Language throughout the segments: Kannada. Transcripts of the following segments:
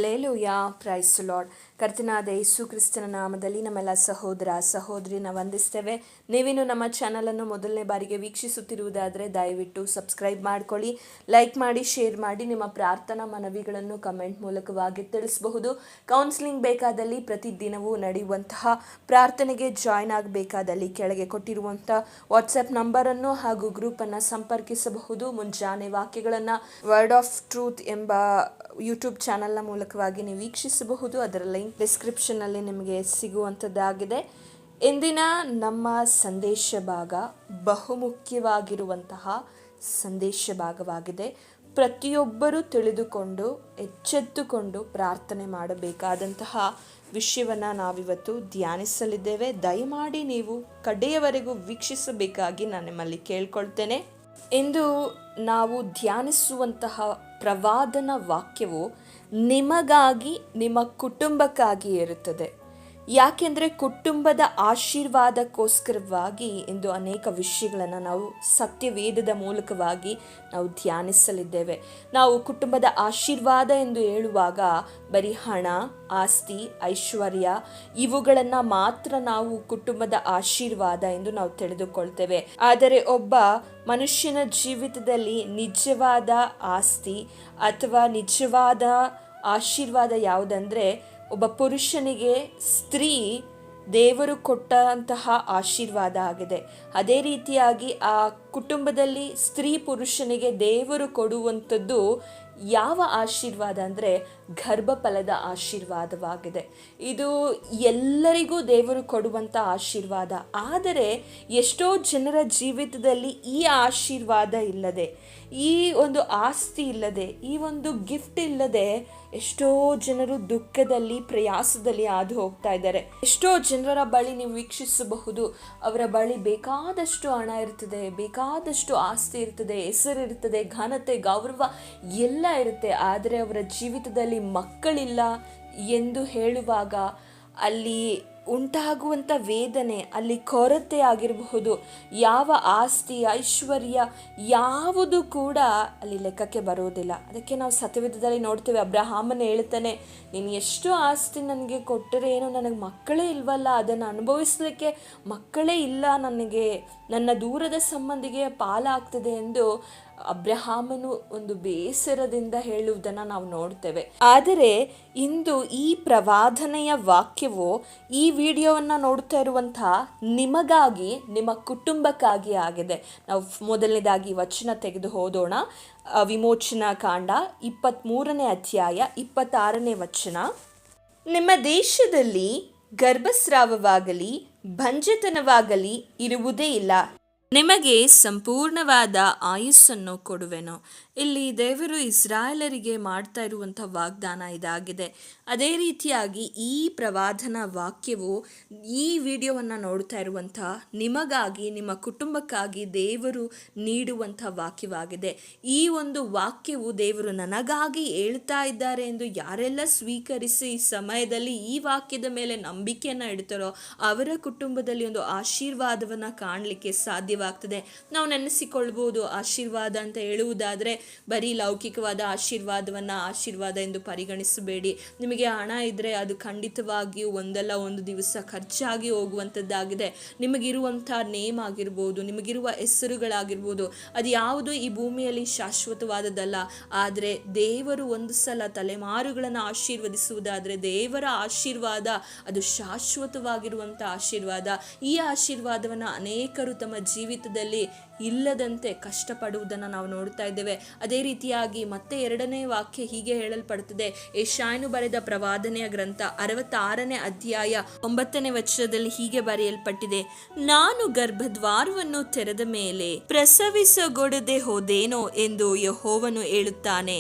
Hallelujah, price lord. ಕರ್ತನಾದ ಯೇಸು ಕ್ರಿಸ್ತನ ನಾಮದಲ್ಲಿ ನಮ್ಮೆಲ್ಲ ಸಹೋದರ ಸಹೋದರಿನ ವಂದಿಸ್ತೇವೆ. ನೀವಿನ್ನು ನಮ್ಮ ಚಾನಲನ್ನು ಮೊದಲನೇ ಬಾರಿಗೆ ವೀಕ್ಷಿಸುತ್ತಿರುವುದಾದರೆ ದಯವಿಟ್ಟು ಸಬ್ಸ್ಕ್ರೈಬ್ ಮಾಡ್ಕೊಳ್ಳಿ, ಲೈಕ್ ಮಾಡಿ, ಶೇರ್ ಮಾಡಿ. ನಿಮ್ಮ ಪ್ರಾರ್ಥನಾ ಮನವಿಗಳನ್ನು ಕಮೆಂಟ್ ಮೂಲಕವಾಗಿ ತಿಳಿಸಬಹುದು. ಕೌನ್ಸಿಲಿಂಗ್ ಬೇಕಾದಲ್ಲಿ ಪ್ರತಿದಿನವೂ ನಡೆಯುವಂತಹ ಪ್ರಾರ್ಥನೆಗೆ ಜಾಯ್ನ್ ಆಗಬೇಕಾದಲ್ಲಿ ಕೆಳಗೆ ಕೊಟ್ಟಿರುವಂಥ ವಾಟ್ಸಪ್ ನಂಬರನ್ನು ಹಾಗೂ ಗ್ರೂಪನ್ನು ಸಂಪರ್ಕಿಸಬಹುದು. ಮುಂಜಾನೆ ವಾಕ್ಯಗಳನ್ನು ವರ್ಡ್ ಆಫ್ ಟ್ರೂತ್ ಎಂಬ ಯೂಟ್ಯೂಬ್ ಚಾನಲ್ನ ಮೂಲಕವಾಗಿ ನೀವು ವೀಕ್ಷಿಸಬಹುದು. ಅದರ ಲಿಂಕ್ ಡಿಸ್ಕ್ರಿಪ್ಷನ್ನಲ್ಲಿ ನಿಮಗೆ ಸಿಗುವಂಥದ್ದಾಗಿದೆ. ಇಂದಿನ ನಮ್ಮ ಸಂದೇಶ ಭಾಗ ಬಹುಮುಖ್ಯವಾಗಿರುವಂತಹ ಸಂದೇಶ ಭಾಗವಾಗಿದೆ. ಪ್ರತಿಯೊಬ್ಬರೂ ತಿಳಿದುಕೊಂಡು ಎಚ್ಚೆತ್ತುಕೊಂಡು ಪ್ರಾರ್ಥನೆ ಮಾಡಬೇಕಾದಂತಹ ವಿಷಯವನ್ನು ನಾವಿವತ್ತು ಧ್ಯಾನಿಸಲಿದ್ದೇವೆ. ದಯಮಾಡಿ ನೀವು ಕಡೆಯವರೆಗೂ ವೀಕ್ಷಿಸಬೇಕಾಗಿ ನಾನು ನಿಮ್ಮಲ್ಲಿ ಕೇಳ್ಕೊಳ್ತೇನೆ. ಇಂದು ನಾವು ಧ್ಯಾನಿಸುವಂತಹ ಪ್ರವಾದನ ವಾಕ್ಯವು ನಿಮಗಾಗಿ, ನಿಮ್ಮ ಕುಟುಂಬಕ್ಕಾಗಿ ಇರುತ್ತದೆ. ಯಾಕೆಂದರೆ ಕುಟುಂಬದ ಆಶೀರ್ವಾದಕ್ಕೋಸ್ಕರವಾಗಿ ಇಂದು ಅನೇಕ ವಿಷಯಗಳನ್ನು ನಾವು ಸತ್ಯವೇದದ ಮೂಲಕವಾಗಿ ನಾವು ಧ್ಯಾನಿಸಲಿದ್ದೇವೆ. ನಾವು ಕುಟುಂಬದ ಆಶೀರ್ವಾದ ಎಂದು ಹೇಳುವಾಗ ಬರೀ ಹಣ, ಆಸ್ತಿ, ಐಶ್ವರ್ಯ ಇವುಗಳನ್ನು ಮಾತ್ರ ನಾವು ಕುಟುಂಬದ ಆಶೀರ್ವಾದ ಎಂದು ನಾವು ತಿಳಿದುಕೊಳ್ತೇವೆ. ಆದರೆ ಒಬ್ಬ ಮನುಷ್ಯನ ಜೀವಿತದಲ್ಲಿ ನಿಜವಾದ ಆಸ್ತಿ ಅಥವಾ ನಿಜವಾದ ಆಶೀರ್ವಾದ ಯಾವುದಂದರೆ, ಒಬ್ಬ ಪುರುಷನಿಗೆ ಸ್ತ್ರೀ ದೇವರು ಕೊಟ್ಟಂತಹ ಆಶೀರ್ವಾದ ಆಗಿದೆ. ಅದೇ ರೀತಿಯಾಗಿ ಆ ಕುಟುಂಬದಲ್ಲಿ ಸ್ತ್ರೀ ಪುರುಷನಿಗೆ ದೇವರು ಕೊಡುವಂಥದ್ದು ಯಾವ ಆಶೀರ್ವಾದ ಅಂದರೆ ಗರ್ಭಫಲದ ಆಶೀರ್ವಾದವಾಗಿದೆ. ಇದು ಎಲ್ಲರಿಗೂ ದೇವರು ಕೊಡುವಂಥ ಆಶೀರ್ವಾದ. ಆದರೆ ಎಷ್ಟೋ ಜನರ ಜೀವಿತದಲ್ಲಿ ಈ ಆಶೀರ್ವಾದ ಇಲ್ಲದೆ, ಈ ಒಂದು ಆಸ್ತಿ ಇಲ್ಲದೆ, ಈ ಒಂದು ಗಿಫ್ಟ್ ಇಲ್ಲದೆ ಎಷ್ಟೋ ಜನರು ದುಃಖದಲ್ಲಿ, ಪ್ರಯಾಸದಲ್ಲಿ ಹಾದು ಹೋಗ್ತಾ ಇದ್ದಾರೆ. ಎಷ್ಟೋ ಜನರ ಬಳಿ ನೀವು ವೀಕ್ಷಿಸಬಹುದು, ಅವರ ಬಳಿ ಬೇಕಾದಷ್ಟು ಹಣ ಇರ್ತದೆ, ಬೇಕಾದಷ್ಟು ಆಸ್ತಿ ಇರ್ತದೆ, ಹೆಸರಿರ್ತದೆ, ಘನತೆ, ಗೌರವ ಎಲ್ಲ ಇರುತ್ತೆ. ಆದರೆ ಅವರ ಜೀವಿತದಲ್ಲಿ ಮಕ್ಕಳಿಲ್ಲ ಎಂದು ಹೇಳುವಾಗ ಅಲ್ಲಿ ಉಂಟಾಗುವಂಥ ವೇದನೆ, ಅಲ್ಲಿ ಕೊರತೆ ಆಗಿರಬಹುದು, ಯಾವ ಆಸ್ತಿ ಐಶ್ವರ್ಯ ಯಾವುದು ಕೂಡ ಅಲ್ಲಿ ಲೆಕ್ಕಕ್ಕೆ ಬರುವುದಿಲ್ಲ. ಅದಕ್ಕೆ ನಾವು ಸತ್ಯವೇದದಲ್ಲಿ ನೋಡ್ತೇವೆ, ಅಬ್ರಹಾಮನ ಹೇಳ್ತಾನೆ, ನೀನು ಎಷ್ಟು ಆಸ್ತಿ ನನಗೆ ಕೊಟ್ಟರೆ ಏನು, ನನಗೆ ಮಕ್ಕಳೇ ಇಲ್ವಲ್ಲ, ಅದನ್ನು ಅನುಭವಿಸಲಿಕ್ಕೆ ಮಕ್ಕಳೇ ಇಲ್ಲ ನನಗೆ, ನನ್ನ ದೂರದ ಸಂಬಂಧಿಗೆ ಪಾಲಾಗ್ತದೆ ಎಂದು ಅಬ್ರಹಾಮನು ಒಂದು ಬೇಸರದಿಂದ ಹೇಳುವುದನ್ನು ನಾವು ನೋಡ್ತೇವೆ. ಆದರೆ ಇಂದು ಈ ಪ್ರವಾದನೆಯ ವಾಕ್ಯವು ಈ ವಿಡಿಯೋವನ್ನು ನೋಡ್ತಾ ಇರುವಂತಹ ನಿಮಗಾಗಿ, ನಿಮ್ಮ ಕುಟುಂಬಕ್ಕಾಗಿ ಆಗಿದೆ. ನಾವು ಮೊದಲನೇದಾಗಿ ವಚನ ತೆಗೆದು ಓದೋಣ. ವಿಮೋಚನಾ ಕಾಂಡ 23ನೇ ಅಧ್ಯಾಯ 26ನೇ ವಚನ. ನಿಮ್ಮ ದೇಶದಲ್ಲಿ ಗರ್ಭಸ್ರಾವವಾಗಲಿ ಬಂಜೆತನವಾಗಲಿ ಇರುವುದೇ ಇಲ್ಲ, ನಿಮಗೆ ಸಂಪೂರ್ಣವಾದ ಆಯುಸ್ಸನ್ನು ಕೊಡುವೆನು. ಇಲ್ಲಿ ದೇವರು ಇಸ್ರಾಯೇಲರಿಗೆ ಮಾಡ್ತಾ ಇರುವಂಥ ವಾಗ್ದಾನ ಇದಾಗಿದೆ. ಅದೇ ರೀತಿಯಾಗಿ ಈ ಪ್ರವಾದನ ವಾಕ್ಯವು ಈ ವಿಡಿಯೋವನ್ನು ನೋಡ್ತಾ ಇರುವಂಥ ನಿಮಗಾಗಿ, ನಿಮ್ಮ ಕುಟುಂಬಕ್ಕಾಗಿ ದೇವರು ನೀಡುವಂಥ ವಾಕ್ಯವಾಗಿದೆ. ಈ ಒಂದು ವಾಕ್ಯವು ದೇವರು ನನಗಾಗಿ ಹೇಳ್ತಾ ಇದ್ದಾರೆ ಎಂದು ಯಾರೆಲ್ಲ ಸ್ವೀಕರಿಸಿ ಈ ಸಮಯದಲ್ಲಿ ಈ ವಾಕ್ಯದ ಮೇಲೆ ನಂಬಿಕೆಯನ್ನು ಇಡ್ತಾರೋ ಅವರ ಕುಟುಂಬದಲ್ಲಿ ಒಂದು ಆಶೀರ್ವಾದವನ್ನು ಕಾಣಲಿಕ್ಕೆ ಸಾಧ್ಯವಾಗ್ತದೆ. ನಾವು ನೆನೆಸಿಕೊಳ್ಬೋದು, ಆಶೀರ್ವಾದ ಅಂತ ಹೇಳುವುದಾದರೆ ಬರೀ ಲೌಕಿಕವಾದ ಆಶೀರ್ವಾದವನ್ನು ಆಶೀರ್ವಾದ ಎಂದು ಪರಿಗಣಿಸಬೇಡಿ. ನಿಮಗೆ ಹಣ ಇದ್ದರೆ ಅದು ಖಂಡಿತವಾಗಿಯೂ ಒಂದಲ್ಲ ಒಂದು ದಿವಸ ಖರ್ಚಾಗಿ ಹೋಗುವಂಥದ್ದಾಗಿದೆ. ನಿಮಗಿರುವಂಥ ನೇಮ್ ಆಗಿರ್ಬೋದು, ನಿಮಗಿರುವ ಹೆಸರುಗಳಾಗಿರ್ಬೋದು, ಅದು ಯಾವುದು ಈ ಭೂಮಿಯಲ್ಲಿ ಶಾಶ್ವತವಾದದ್ದಲ್ಲ. ಆದರೆ ದೇವರು ಒಂದು ಸಲ ತಲೆಮಾರುಗಳನ್ನು ಆಶೀರ್ವದಿಸುವುದಾದರೆ ದೇವರ ಆಶೀರ್ವಾದ ಅದು ಶಾಶ್ವತವಾಗಿರುವಂಥ ಆಶೀರ್ವಾದ. ಈ ಆಶೀರ್ವಾದವನ್ನು ಅನೇಕರು ತಮ್ಮ ಜೀವಿತದಲ್ಲಿ ಇಲ್ಲದಂತೆ ಕಷ್ಟಪಡುವುದನ್ನು ನಾವು ನೋಡ್ತಾ ಇದ್ದೇವೆ. ಅದೇ ರೀತಿಯಾಗಿ ಮತ್ತೆ 2ನೇ ವಾಕ್ಯ ಹೀಗೆ ಹೇಳಲ್ಪಡುತ್ತದೆ. ಯೆಶಾಯನು ಬರೆದ ಪ್ರವಾದನೆಯ ಗ್ರಂಥ 66ನೇ ಅಧ್ಯಾಯ 9ನೇ ವಚನದಲ್ಲಿ ಹೀಗೆ ಬರೆಯಲ್ಪಟ್ಟಿದೆ, ನಾನು ಗರ್ಭದ್ವಾರವನ್ನು ತೆರೆದ ಮೇಲೆ ಪ್ರಸವಿಸಗೊಡದೆ ಹೋದೇನೋ ಎಂದು ಯೆಹೋವನು ಹೇಳುತ್ತಾನೆ.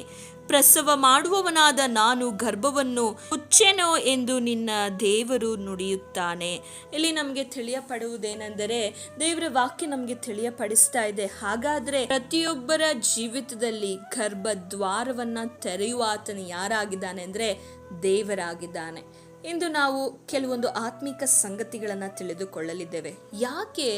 ಪ್ರಸವ ಮಾಡುವವನಾದ ನಾನು ಗರ್ಭವನ್ನು ಮುಚ್ಚೆನೋ ಎಂದು ನಿನ್ನ ದೇವರು ನುಡಿಯುತ್ತಾನೆ. ಇಲ್ಲಿ ನಮಗೆ ತಿಳಿಯಪಡುವುದೇನೆಂದರೆ, ದೇವರ ವಾಕ್ಯ ನಮಗೆ ತಿಳಿಯಪಡಿಸ್ತಾ ಇದೆ, ಹಾಗಾದರೆ ಪ್ರತಿಯೊಬ್ಬರ ಜೀವಿತದಲ್ಲಿ ಗರ್ಭದ್ವಾರವನ್ನು ತೆರೆಯುವ ಆತನು ಯಾರಾಗಿದ್ದಾನೆ ಅಂದರೆ ದೇವರಾಗಿದ್ದಾನೆ. ಇಂದು ನಾವು ಕೆಲವೊಂದು ಆತ್ಮಿಕ ಸಂಗತಿಗಳನ್ನು ತಿಳಿದುಕೊಳ್ಳಲಿದ್ದೇವೆ. ಯಾಕೆ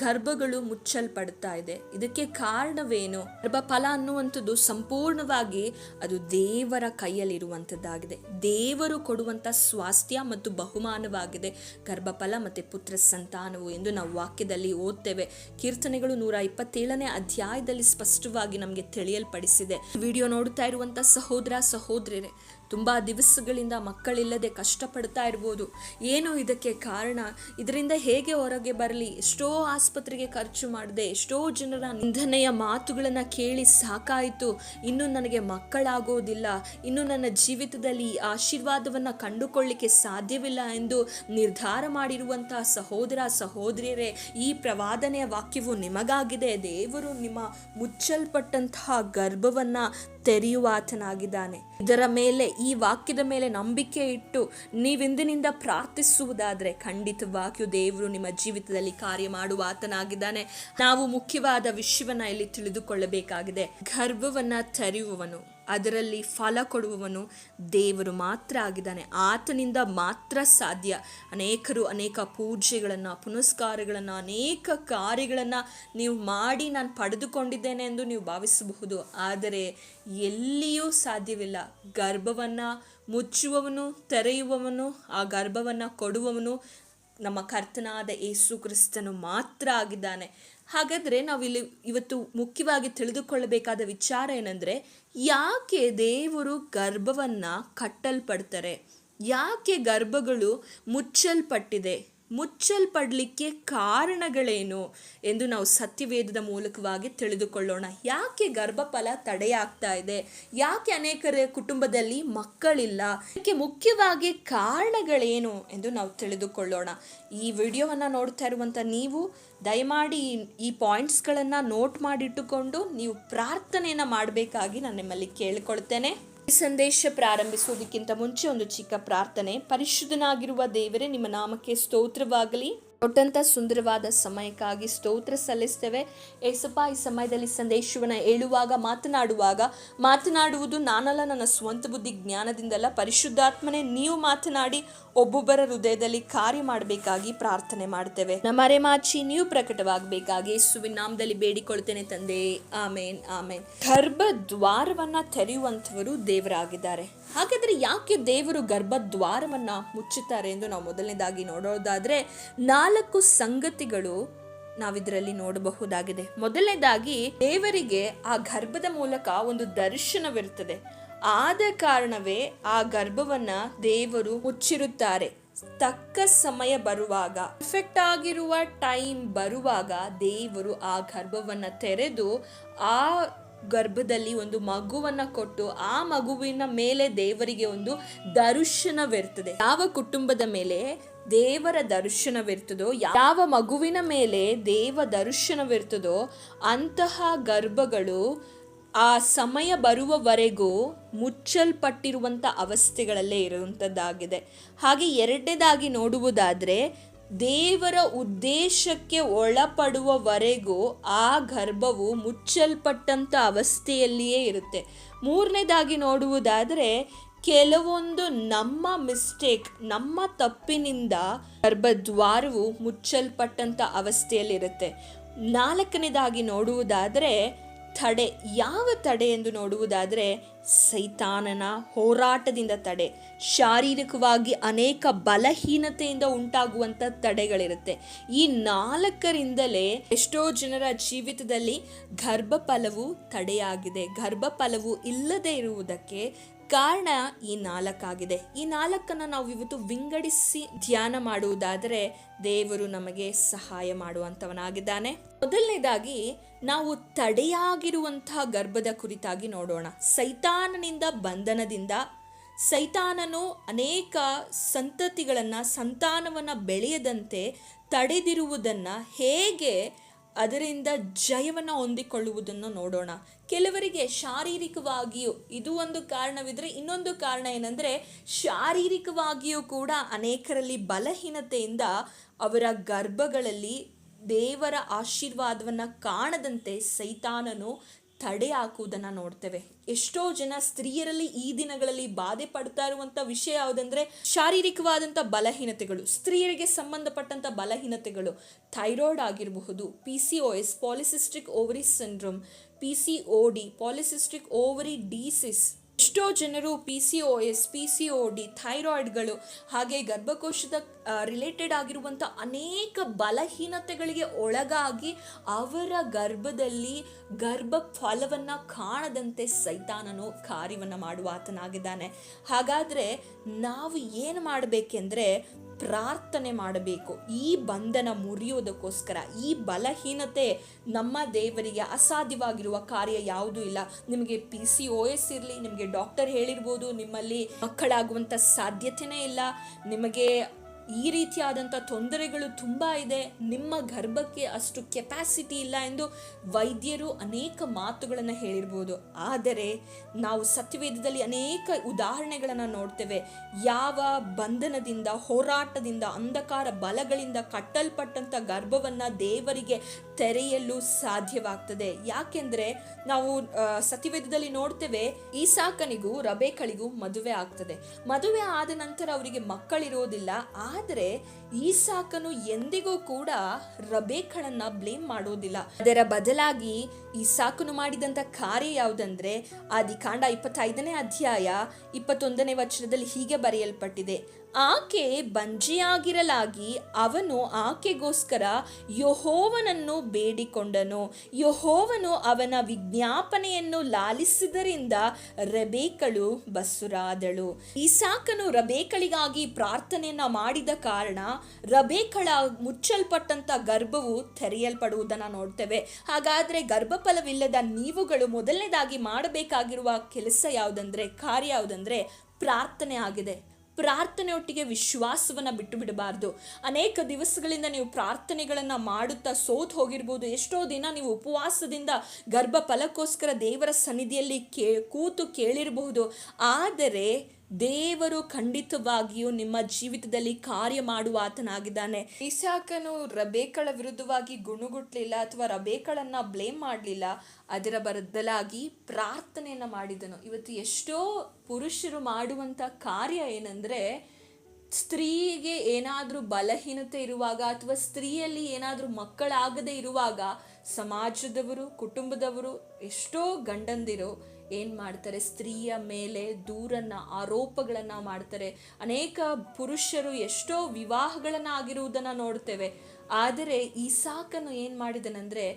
ಗರ್ಭಗಳು ಮುಚ್ಚಲ್ಪಡ್ತಾ ಇದೆ. ಇದಕ್ಕೆ ಕಾರಣವೇನು? ಗರ್ಭಫಲ ಅನ್ನುವಂಥದ್ದು ಸಂಪೂರ್ಣವಾಗಿ ಅದು ದೇವರ ಕೈಯಲ್ಲಿರುವಂಥದ್ದಾಗಿದೆ. ದೇವರು ಕೊಡುವಂಥ ಸ್ವಾಸ್ಥ್ಯ ಮತ್ತು ಬಹುಮಾನವಾಗಿದೆ ಗರ್ಭಫಲ ಮತ್ತು ಪುತ್ರ ಸಂತಾನವು ಎಂದು ನಾವು ವಾಕ್ಯದಲ್ಲಿ ಓದ್ತೇವೆ. ಕೀರ್ತನೆಗಳು 127ನೇ ಅಧ್ಯಾಯದಲ್ಲಿ ಸ್ಪಷ್ಟವಾಗಿ ನಮಗೆ ತಿಳಿಯಲ್ಪಡಿಸಿದೆ. ವಿಡಿಯೋ ನೋಡ್ತಾ ಇರುವಂಥ ಸಹೋದರ ಸಹೋದರಿಯರೇ, ತುಂಬ ದಿವಸಗಳಿಂದ ಮಕ್ಕಳಿಲ್ಲದೆ ಕಷ್ಟಪಡ್ತಾ ಇರ್ಬೋದು. ಏನು ಇದಕ್ಕೆ ಕಾರಣ? ಇದರಿಂದ ಹೇಗೆ ಹೊರಗೆ ಬರಲಿ? ಎಷ್ಟೋ ಆಸ್ಪತ್ರೆಗೆ ಖರ್ಚು ಮಾಡಿದೆ, ಎಷ್ಟೋ ಜನರ ನಿಂದನೆಯ ಮಾತುಗಳನ್ನು ಕೇಳಿ ಸಾಕಾಯಿತು, ಇನ್ನು ನನಗೆ ಮಕ್ಕಳಾಗೋದಿಲ್ಲ, ಇನ್ನು ನನ್ನ ಜೀವಿತದಲ್ಲಿ ಆಶೀರ್ವಾದವನ್ನು ಕಂಡುಕೊಳ್ಳಿಕ್ಕೆ ಸಾಧ್ಯವಿಲ್ಲ ಎಂದು ನಿರ್ಧಾರ ಮಾಡಿರುವಂತಹ ಸಹೋದರ ಸಹೋದರಿಯರೇ, ಈ ಪ್ರವಾದನೆಯ ವಾಕ್ಯವು ನಿಮಗಾಗಿದೆ. ದೇವರು ನಿಮ್ಮ ಮುಚ್ಚಲ್ಪಟ್ಟಂತಹ ಗರ್ಭವನ್ನು ತೆರೆಯುವಾತನಾಗಿದ್ದಾನೆ. ಇದರ ಮೇಲೆ, ಈ ವಾಕ್ಯದ ಮೇಲೆ ನಂಬಿಕೆ ಇಟ್ಟು ನೀವಿಂದಿನಿಂದ ಪ್ರಾರ್ಥಿಸುವುದಾದರೆ ಖಂಡಿತವಾಗಿಯೂ ದೇವರು ನಿಮ್ಮ ಜೀವಿತದಲ್ಲಿ ಕಾರ್ಯ ಮಾಡುವಾತನಾಗಿದ್ದಾನೆ. ನಾವು ಮುಖ್ಯವಾದ ವಿಷಯವನ್ನ ಇಲ್ಲಿ ತಿಳಿದುಕೊಳ್ಳಬೇಕಾಗಿದೆ. ಗರ್ಭವನ್ನ ತೆರೆಯುವವನು, ಅದರಲ್ಲಿ ಫಲ ಕೊಡುವವನು ದೇವರು ಮಾತ್ರ ಆಗಿದ್ದಾನೆ. ಆತನಿಂದ ಮಾತ್ರ ಸಾಧ್ಯ. ಅನೇಕರು ಅನೇಕ ಪೂಜೆಗಳನ್ನು, ಪುನಸ್ಕಾರಗಳನ್ನು, ಅನೇಕ ಕಾರ್ಯಗಳನ್ನು ನೀವು ಮಾಡಿ ನಾನು ಪಡೆದುಕೊಂಡಿದ್ದೇನೆ ಎಂದು ನೀವು ಭಾವಿಸಬಹುದು. ಆದರೆ ಎಲ್ಲಿಯೂ ಸಾಧ್ಯವಿಲ್ಲ. ಗರ್ಭವನ್ನು ಮುಚ್ಚುವವನು, ತೆರೆಯುವವನು, ಆ ಗರ್ಭವನ್ನು ಕೊಡುವವನು ನಮ್ಮ ಕರ್ತನಾದ ಯೇಸು ಕ್ರಿಸ್ತನು ಮಾತ್ರ ಆಗಿದ್ದಾನೆ. ಹಾಗಾದರೆ ನಾವಿಲ್ಲಿ ಇವತ್ತು ಮುಖ್ಯವಾಗಿ ತಿಳಿದುಕೊಳ್ಳಬೇಕಾದ ವಿಚಾರ ಏನಂದರೆ, ಯಾಕೆ ದೇವರು ಗರ್ಭವನ್ನು ಕಟ್ಟಲ್ಪಡ್ತಾರೆ? ಯಾಕೆ ಗರ್ಭಗಳು ಮುಚ್ಚಲ್ಪಟ್ಟಿದೆ? ಮುಚ್ಚಲ್ಪಡಲಿಕ್ಕೆ ಕಾರಣಗಳೇನು ಎಂದು ನಾವು ಸತ್ಯವೇದದ ಮೂಲಕವಾಗಿ ತಿಳಿದುಕೊಳ್ಳೋಣ. ಯಾಕೆ ಗರ್ಭಫಲ ತಡೆಯಾಗ್ತಾ ಇದೆ? ಯಾಕೆ ಅನೇಕರ ಕುಟುಂಬದಲ್ಲಿ ಮಕ್ಕಳಿಲ್ಲ? ಇದಕ್ಕೆ ಮುಖ್ಯವಾಗಿ ಕಾರಣಗಳೇನು ಎಂದು ನಾವು ತಿಳಿದುಕೊಳ್ಳೋಣ. ಈ ವಿಡಿಯೋವನ್ನು ನೋಡ್ತಾ ಇರುವಂಥ ನೀವು ದಯಮಾಡಿ ಈ ಪಾಯಿಂಟ್ಸ್ಗಳನ್ನು ನೋಟ್ ಮಾಡಿಟ್ಟುಕೊಂಡು ನೀವು ಪ್ರಾರ್ಥನೆಯನ್ನು ಮಾಡಬೇಕಾಗಿ ನಾನು ನಿಮ್ಮಲ್ಲಿ ಕೇಳಿಕೊಳ್ತೇನೆ. ಈ ಸಂದೇಶ ಪ್ರಾರಂಭಿಸುವುದಕ್ಕಿಂತ ಮುಂಚೆ ಒಂದು ಚಿಕ್ಕ ಪ್ರಾರ್ಥನೆ. ಪರಿಶುದ್ಧನಾಗಿರುವ ದೇವರೇ, ನಿಮ್ಮ ನಾಮಕ್ಕೆ ಸ್ತೋತ್ರವಾಗಲಿ. ಕೊಟ್ಟಂಥ ಸುಂದರವಾದ ಸಮಯಕ್ಕಾಗಿ ಸ್ತೋತ್ರ ಸಲ್ಲಿಸ್ತೇವೆ. ಏಸಪ್ಪ, ಈ ಸಮಯದಲ್ಲಿ ಸಂದೇಶವನ್ನು ಹೇಳುವಾಗ, ಮಾತನಾಡುವುದು ನಾನಲ್ಲ, ನನ್ನ ಸ್ವಂತ ಬುದ್ಧಿ ಜ್ಞಾನದಿಂದಲ್ಲ, ಪರಿಶುದ್ಧಾತ್ಮನೇ ನೀವು ಮಾತನಾಡಿ ಒಬ್ಬೊಬ್ಬರ ಹೃದಯದಲ್ಲಿ ಕಾರ್ಯ ಮಾಡಬೇಕಾಗಿ ಪ್ರಾರ್ಥನೆ ಮಾಡ್ತೇವೆ. ನಮ್ಮ ಮರೆಮಾಚಿ ನೀವು ಪ್ರಕಟವಾಗಬೇಕಾಗಿ ಯೇಸುವಿನ ನಾಮದಲ್ಲಿ ಬೇಡಿಕೊಳ್ತೇನೆ ತಂದೆ, ಆಮೇನ್ ಆಮೇನ್. ಗರ್ಭ ದ್ವಾರವನ್ನ ತೆರೆಯುವಂಥವರು ದೇವರಾಗಿದ್ದಾರೆ. ಹಾಗಾದ್ರೆ ಯಾಕೆ ದೇವರು ಗರ್ಭ ದ್ವಾರವನ್ನ ಮುಚ್ಚುತ್ತಾರೆ ಎಂದು ನಾವು ಮೊದಲನೇದಾಗಿ ನೋಡೋದಾದ್ರೆ 4 ಸಂಗತಿಗಳು ನಾವಿದರಲ್ಲಿ ನೋಡಬಹುದಾಗಿದೆ. ಮೊದಲನೇದಾಗಿ, ದೇವರಿಗೆ ಆ ಗರ್ಭದ ಮೂಲಕ ಒಂದು ದರ್ಶನವಿರುತ್ತದೆ. ಆದ ಕಾರಣವೇ ಆ ಗರ್ಭವನ್ನ ದೇವರು ಮುಚ್ಚಿರುತ್ತಾರೆ. ತಕ್ಕ ಸಮಯ ಬರುವಾಗ, ಪರ್ಫೆಕ್ಟ್ ಆಗಿರುವ ಟೈಮ್ ಬರುವಾಗ ದೇವರು ಆ ಗರ್ಭವನ್ನ ತೆರೆದು ಆ ಗರ್ಭದಲ್ಲಿ ಒಂದು ಮಗುವನ್ನ ಕೊಟ್ಟು ಆ ಮಗುವಿನ ಮೇಲೆ ದೇವರಿಗೆ ಒಂದು ದರ್ಶನವಿರ್ತದೆ. ಯಾವ ಕುಟುಂಬದ ಮೇಲೆ ದೇವರ ದರ್ಶನವಿರ್ತದೋ, ಯಾವ ಮಗುವಿನ ಮೇಲೆ ದೇವ ದರ್ಶನವಿರ್ತದೋ ಅಂತಹ ಗರ್ಭಗಳು ಆ ಸಮಯ ಬರುವವರೆಗೂ ಮುಚ್ಚಲ್ಪಟ್ಟಿರುವಂಥ ಅವಸ್ಥೆಗಳಲ್ಲೇ ಇರುವಂಥದ್ದಾಗಿದೆ. ಹಾಗೆ ಎರಡನೇದಾಗಿ ನೋಡುವುದಾದರೆ, ದೇವರ ಉದ್ದೇಶಕ್ಕೆ ಒಳಪಡುವವರೆಗೂ ಆ ಗರ್ಭವು ಮುಚ್ಚಲ್ಪಟ್ಟಂಥ ಅವಸ್ಥೆಯಲ್ಲಿಯೇ ಇರುತ್ತೆ. ಮೂರನೇದಾಗಿ ನೋಡುವುದಾದರೆ, ಕೆಲವೊಂದು ನಮ್ಮ ಮಿಸ್ಟೇಕ್, ನಮ್ಮ ತಪ್ಪಿನಿಂದ ಗರ್ಭದ್ವಾರವು ಮುಚ್ಚಲ್ಪಟ್ಟಂಥ ಅವಸ್ಥೆಯಲ್ಲಿರುತ್ತೆ. ನಾಲ್ಕನೇದಾಗಿ ನೋಡುವುದಾದರೆ ತಡೆ. ಯಾವ ತಡೆ ಎಂದು ನೋಡುವುದಾದರೆ, ಸೈತಾನನ ಹೋರಾಟದಿಂದ ತಡೆ, ಶಾರೀರಿಕವಾಗಿ ಅನೇಕ ಬಲಹೀನತೆಯಿಂದ ಉಂಟಾಗುವಂಥ ತಡೆಗಳಿರುತ್ತೆ. ಈ 4ರಿಂದಲೇ ಎಷ್ಟೋ ಜನರ ಜೀವಿತದಲ್ಲಿ ಗರ್ಭಫಲವು ತಡೆಯಾಗಿದೆ. ಗರ್ಭಫಲವು ಇಲ್ಲದೆ ಇರುವುದಕ್ಕೆ ಕಾರಣ ಈ 4 ಆಗಿದೆ. ಈ 4 ನಾವು ಇವತ್ತು ವಿಂಗಡಿಸಿ ಧ್ಯಾನ ಮಾಡುವುದಾದರೆ ದೇವರು ನಮಗೆ ಸಹಾಯ ಮಾಡುವಂಥವನಾಗಿದ್ದಾನೆ. ಮೊದಲನೇದಾಗಿ ನಾವು ತಡೆಯಾಗಿರುವಂತಹ ಗರ್ಭದ ಕುರಿತಾಗಿ ನೋಡೋಣ. ಸೈತಾನನಿಂದ ಬಂಧನದಿಂದ ಸೈತಾನನು ಅನೇಕ ಸಂತಾನವನ್ನು ಬೆಳೆಯದಂತೆ ತಡೆದಿರುವುದನ್ನು, ಹೇಗೆ ಅದರಿಂದ ಜಯವನ್ನು ಹೊಂದಿಕೊಳ್ಳುವುದನ್ನು ನೋಡೋಣ. ಕೆಲವರಿಗೆ ಶಾರೀರಿಕವಾಗಿಯೂ ಇದು ಒಂದು ಕಾರಣವಿದ್ರೆ, ಇನ್ನೊಂದು ಕಾರಣ ಏನಂದರೆ ಶಾರೀರಿಕವಾಗಿಯೂ ಕೂಡ ಅನೇಕರಲ್ಲಿ ಬಲಹೀನತೆಯಿಂದ ಅವರ ಗರ್ಭಗಳಲ್ಲಿ ದೇವರ ಆಶೀರ್ವಾದವನ್ನು ಕಾಣದಂತೆ ಸೈತಾನನು ತಡೆ ಹಾಕುವುದನ್ನು ನೋಡ್ತೇವೆ. ಎಷ್ಟೋ ಜನ ಸ್ತ್ರೀಯರಲ್ಲಿ ಈ ದಿನಗಳಲ್ಲಿ ಬಾಧೆ ಪಡ್ತಾ ಇರುವಂಥ ವಿಷಯ ಯಾವುದಂದ್ರೆ ಶಾರೀರಿಕವಾದಂಥ ಬಲಹೀನತೆಗಳು, ಸ್ತ್ರೀಯರಿಗೆ ಸಂಬಂಧಪಟ್ಟಂಥ ಬಲಹೀನತೆಗಳು, ಥೈರಾಯ್ಡ್ ಆಗಿರಬಹುದು, PCOS polycystic ovary syndrome, PCOD polycystic ovary disease. ಎಷ್ಟೋ ಜನರು PCOD ಥೈರಾಯ್ಡ್ಗಳು ಹಾಗೆ ಗರ್ಭಕೋಶದ ರಿಲೇಟೆಡ್ ಆಗಿರುವಂಥ ಅನೇಕ ಬಲಹೀನತೆಗಳಿಗೆ ಒಳಗಾಗಿ ಅವರ ಗರ್ಭದಲ್ಲಿ ಗರ್ಭ ಫಲವನ್ನು ಕಾಣದಂತೆ ಸೈತಾನನು ಕಾರ್ಯವನ್ನು ಮಾಡುವ ಆತನಾಗಿದ್ದಾನೆ. ಹಾಗಾದರೆ ನಾವು ಏನು ಮಾಡಬೇಕೆಂದರೆ ಪ್ರಾರ್ಥನೆ ಮಾಡಬೇಕು. ಈ ಬಂಧನ ಮುರಿಯೋದಕ್ಕೋಸ್ಕರ, ಈ ಬಲಹೀನತೆ ನಮ್ಮ ದೇವರಿಗೆ ಅಸಾಧ್ಯವಾಗಿರುವ ಕಾರ್ಯ ಯಾವುದೂ ಇಲ್ಲ. ನಿಮಗೆ PCOS ಇರಲಿ, ನಿಮಗೆ ಡಾಕ್ಟರ್ ಹೇಳಿರ್ಬೋದು ನಿಮ್ಮಲ್ಲಿ ಮಕ್ಕಳಾಗುವಂಥ ಸಾಧ್ಯತೆಯೇ ಇಲ್ಲ, ನಿಮಗೆ ಈ ರೀತಿಯಾದಂಥ ತೊಂದರೆಗಳು ತುಂಬ ಇದೆ, ನಿಮ್ಮ ಗರ್ಭಕ್ಕೆ ಅಷ್ಟು ಕೆಪಾಸಿಟಿ ಇಲ್ಲ ಎಂದು ವೈದ್ಯರು ಅನೇಕ ಮಾತುಗಳನ್ನು ಹೇಳಿರ್ಬೋದು. ಆದರೆ ನಾವು ಸತ್ಯವೇದದಲ್ಲಿ ಅನೇಕ ಉದಾಹರಣೆಗಳನ್ನು ನೋಡ್ತೇವೆ. ಯಾವ ಬಂಧನದಿಂದ, ಹೋರಾಟದಿಂದ, ಅಂಧಕಾರ ಬಲಗಳಿಂದ ಕಟ್ಟಲ್ಪಟ್ಟಂಥ ಗರ್ಭವನ್ನು ದೇವರಿಗೆ ತೆರೆಯಲು ಸಾಧ್ಯವಾಗ್ತದೆ. ಯಾಕೆಂದರೆ ನಾವು ಸತ್ಯವೇದದಲ್ಲಿ ನೋಡ್ತೇವೆ, ಈಸಾಕನಿಗೂ ರಬೇಕಳಿಗೂ ಮದುವೆ ಆಗ್ತದೆ. ಮದುವೆ ಆದ ನಂತರ ಅವರಿಗೆ ಮಕ್ಕಳಿರೋದಿಲ್ಲ. ಆದರೆ ಈಸಾಕನು ಎಂದಿಗೂ ಕೂಡ ರಬೇಕಳನ್ನ ಬ್ಲೇಮ್ ಮಾಡೋದಿಲ್ಲ. ಅದರ ಬದಲಾಗಿ ಈಸಾಕನು ಮಾಡಿದಂಥ ಕಾರ್ಯ ಯಾವುದಂದ್ರೆ, ಆದಿಕಾಂಡ 25ನೇ ಅಧ್ಯಾಯ 21ನೇ ವಚನದಲ್ಲಿ ಹೀಗೆ ಬರೆಯಲ್ಪಟ್ಟಿದೆ, ಆಕೆ ಬಂಜೆಯಾಗಿರಲಾಗಿ ಅವನು ಆಕೆಗೋಸ್ಕರ ಯೆಹೋವನನ್ನು ಬೇಡಿಕೊಂಡನು. ಯೆಹೋವನು ಅವನ ವಿಜ್ಞಾಪನೆಯನ್ನು ಲಾಲಿಸಿದರಿಂದ ರಬೇಕಳು ಬಸುರಾದಳು. ಈಸಾಕನು ರಬೇಕಳಿಗಾಗಿ ಪ್ರಾರ್ಥನೆಯನ್ನ ಮಾಡಿದ ಕಾರಣ ರಬೇಕಳ ಮುಚ್ಚಲ್ಪಟ್ಟಂತ ಗರ್ಭವು ತೆರೆಯಲ್ಪಡುವುದನ್ನು ನೋಡ್ತೇವೆ. ಹಾಗಾದ್ರೆ ಗರ್ಭಫಲವಿಲ್ಲದ ನೀವುಗಳು ಮೊದಲನೇದಾಗಿ ಮಾಡಬೇಕಾಗಿರುವ ಕೆಲಸ ಯಾವುದಂದ್ರೆ, ಕಾರ್ಯ ಯಾವುದಂದ್ರೆ ಪ್ರಾರ್ಥನೆ ಆಗಿದೆ. ಪ್ರಾರ್ಥನೆಯೊಟ್ಟಿಗೆ ವಿಶ್ವಾಸವನ್ನು ಬಿಟ್ಟು ಬಿಡಬಾರ್ದು. ಅನೇಕ ದಿವಸಗಳಿಂದ ನೀವು ಪ್ರಾರ್ಥನೆಗಳನ್ನು ಮಾಡುತ್ತಾ ಸೋತು ಹೋಗಿರ್ಬೋದು. ಎಷ್ಟೋ ದಿನ ನೀವು ಉಪವಾಸದಿಂದ ಗರ್ಭ ಫಲಕ್ಕೋಸ್ಕರ ದೇವರ ಸನ್ನಿಧಿಯಲ್ಲಿ ಕೂತು ಕೇಳಿರಬಹುದು. ಆದರೆ ದೇವರು ಖಂಡಿತವಾಗಿಯೂ ನಿಮ್ಮ ಜೀವಿತದಲ್ಲಿ ಕಾರ್ಯ ಮಾಡುವ ಆತನಾಗಿದ್ದಾನೆ. ಇಸಾಕನು ರಬೇಕಳ ವಿರುದ್ಧವಾಗಿ ಗುಣುಗುಟ್ಲಿಲ್ಲ ಅಥವಾ ರಬೇಕಳನ್ನ ಬ್ಲೇಮ್ ಮಾಡಲಿಲ್ಲ. ಅದರ ಬದಲಾಗಿ ಪ್ರಾರ್ಥನೆಯನ್ನು ಮಾಡಿದನು. ಇವತ್ತು ಎಷ್ಟೋ ಪುರುಷರು ಮಾಡುವಂಥ ಕಾರ್ಯ ಏನಂದರೆ, ಸ್ತ್ರೀಗೆ ಏನಾದರೂ ಬಲಹೀನತೆ ಇರುವಾಗ ಅಥವಾ ಸ್ತ್ರೀಯಲ್ಲಿ ಏನಾದರೂ ಮಕ್ಕಳಾಗದೇ ಇರುವಾಗ ಸಮಾಜದವರು, ಕುಟುಂಬದವರು, ಎಷ್ಟೋ ಗಂಡಂದಿರು ಏನು ಮಾಡ್ತಾರೆ, ಸ್ತ್ರೀಯ ಮೇಲೆ ದೂರನ್ನ, ಆರೋಪಗಳನ್ನು ಮಾಡ್ತಾರೆ. ಅನೇಕ ಪುರುಷರು ಎಷ್ಟೋ ವಿವಾಹಗಳನ್ನು ಆಗಿರುವುದನ್ನು ನೋಡ್ತೇವೆ. ಆದರೆ ಈಸಾಕನು ಏನು ಮಾಡಿದನೆಂದರೆ,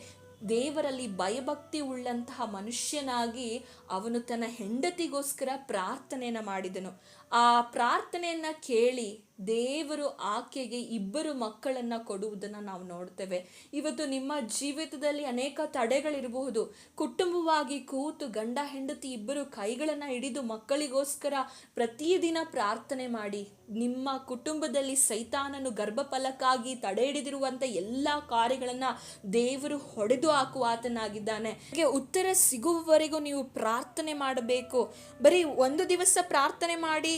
ದೇವರಲ್ಲಿ ಭಯಭಕ್ತಿ ಉಳ್ಳಂತಹ ಮನುಷ್ಯನಾಗಿ ಅವನು ತನ್ನ ಹೆಂಡತಿಗೋಸ್ಕರ ಪ್ರಾರ್ಥನೆಯನ್ನು ಮಾಡಿದನು. ಆ ಪ್ರಾರ್ಥನೆಯನ್ನು ಕೇಳಿ ದೇವರು ಆಕೆಗೆ 2 ಮಕ್ಕಳನ್ನು ಕೊಡುವುದನ್ನು ನಾವು ನೋಡ್ತೇವೆ. ಇವತ್ತು ನಿಮ್ಮ ಜೀವಿತದಲ್ಲಿ ಅನೇಕ ತಡೆಗಳಿರಬಹುದು. ಕುಟುಂಬವಾಗಿ ಕೂತು ಗಂಡ ಹೆಂಡತಿ 2 ಕೈಗಳನ್ನು ಹಿಡಿದು ಮಕ್ಕಳಿಗೋಸ್ಕರ ಪ್ರತಿದಿನ ಪ್ರಾರ್ಥನೆ ಮಾಡಿ. ನಿಮ್ಮ ಕುಟುಂಬದಲ್ಲಿ ಸೈತಾನನು ಗರ್ಭಫಲಕ್ಕಾಗಿ ತಡೆ ಹಿಡಿದಿರುವಂಥ ಎಲ್ಲ ಕಾರ್ಯಗಳನ್ನು ದೇವರು ಹೊಡೆದು ಹಾಕುವ ಆತನಾಗಿದ್ದಾನೆ. ಉತ್ತರ ಸಿಗುವವರೆಗೂ ನೀವು ಪ್ರಾರ್ಥನೆ ಮಾಡಬೇಕು. ಬರೀ ಒಂದು ದಿವಸ ಪ್ರಾರ್ಥನೆ ಮಾಡಿ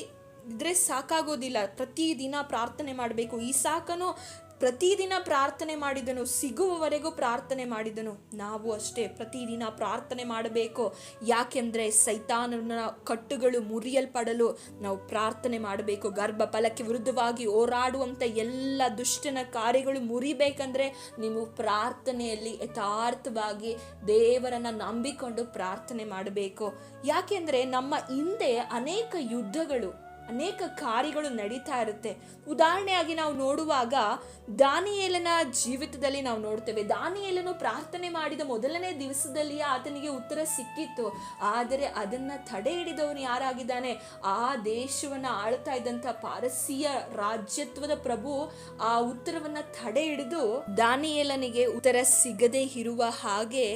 ಇದ್ರೆ ಸಾಕಾಗೋದಿಲ್ಲ, ಪ್ರತಿದಿನ ಪ್ರಾರ್ಥನೆ ಮಾಡಬೇಕು. ಈಸಾಕನು ಪ್ರತಿದಿನ ಪ್ರಾರ್ಥನೆ ಮಾಡಿದನು, ಸಿಗುವವರೆಗೂ ಪ್ರಾರ್ಥನೆ ಮಾಡಿದನು. ನಾವು ಅಷ್ಟೇ ಪ್ರತಿದಿನ ಪ್ರಾರ್ಥನೆ ಮಾಡಬೇಕು. ಯಾಕೆಂದರೆ ಸೈತಾನನ ಕಟ್ಟುಗಳು ಮುರಿಯಲ್ಪಡಲು ನಾವು ಪ್ರಾರ್ಥನೆ ಮಾಡಬೇಕು. ಗರ್ಭಫಲಕ್ಕೆ ವಿರುದ್ಧವಾಗಿ ಹೋರಾಡುವಂಥ ಎಲ್ಲ ದುಷ್ಟನ ಕಾರ್ಯಗಳು ಮುರಿಬೇಕಂದ್ರೆ ನೀವು ಪ್ರಾರ್ಥನೆಯಲ್ಲಿ ಯಥಾರ್ಥವಾಗಿ ದೇವರನ್ನು ನಂಬಿಕೊಂಡು ಪ್ರಾರ್ಥನೆ ಮಾಡಬೇಕು. ಯಾಕೆಂದರೆ ನಮ್ಮ ಹಿಂದೆ ಅನೇಕ ಯುದ್ಧಗಳು, ಅನೇಕ ಕಾರ್ಯಗಳು ನಡೀತಾ ಇರುತ್ತೆ. ಉದಾಹರಣೆಯಾಗಿ ನಾವು ನೋಡುವಾಗ ದಾನಿಯೇಲನ ಜೀವಿತದಲ್ಲಿ ನಾವು ನೋಡ್ತೇವೆ. ದಾನಿಯೇಲನು ಪ್ರಾರ್ಥನೆ ಮಾಡಿದ ಮೊದಲನೇ ದಿವಸದಲ್ಲಿಯೇ ಆತನಿಗೆ ಉತ್ತರ ಸಿಕ್ಕಿತ್ತು. ಆದರೆ ಅದನ್ನು ತಡೆ ಹಿಡಿದವನು ಯಾರಾಗಿದ್ದಾನೆ? ಆ ದೇಶವನ್ನು ಆಳ್ತಾ ಇದ್ದಂಥ ಪಾರಸಿಯ ರಾಜ್ಯತ್ವದ ಪ್ರಭು ಆ ಉತ್ತರವನ್ನು ತಡೆ ಹಿಡಿದು ದಾನಿಯೇಲನಿಗೆ ಉತ್ತರ ಸಿಗದೇ ಇರುವ ಹಾಗೆ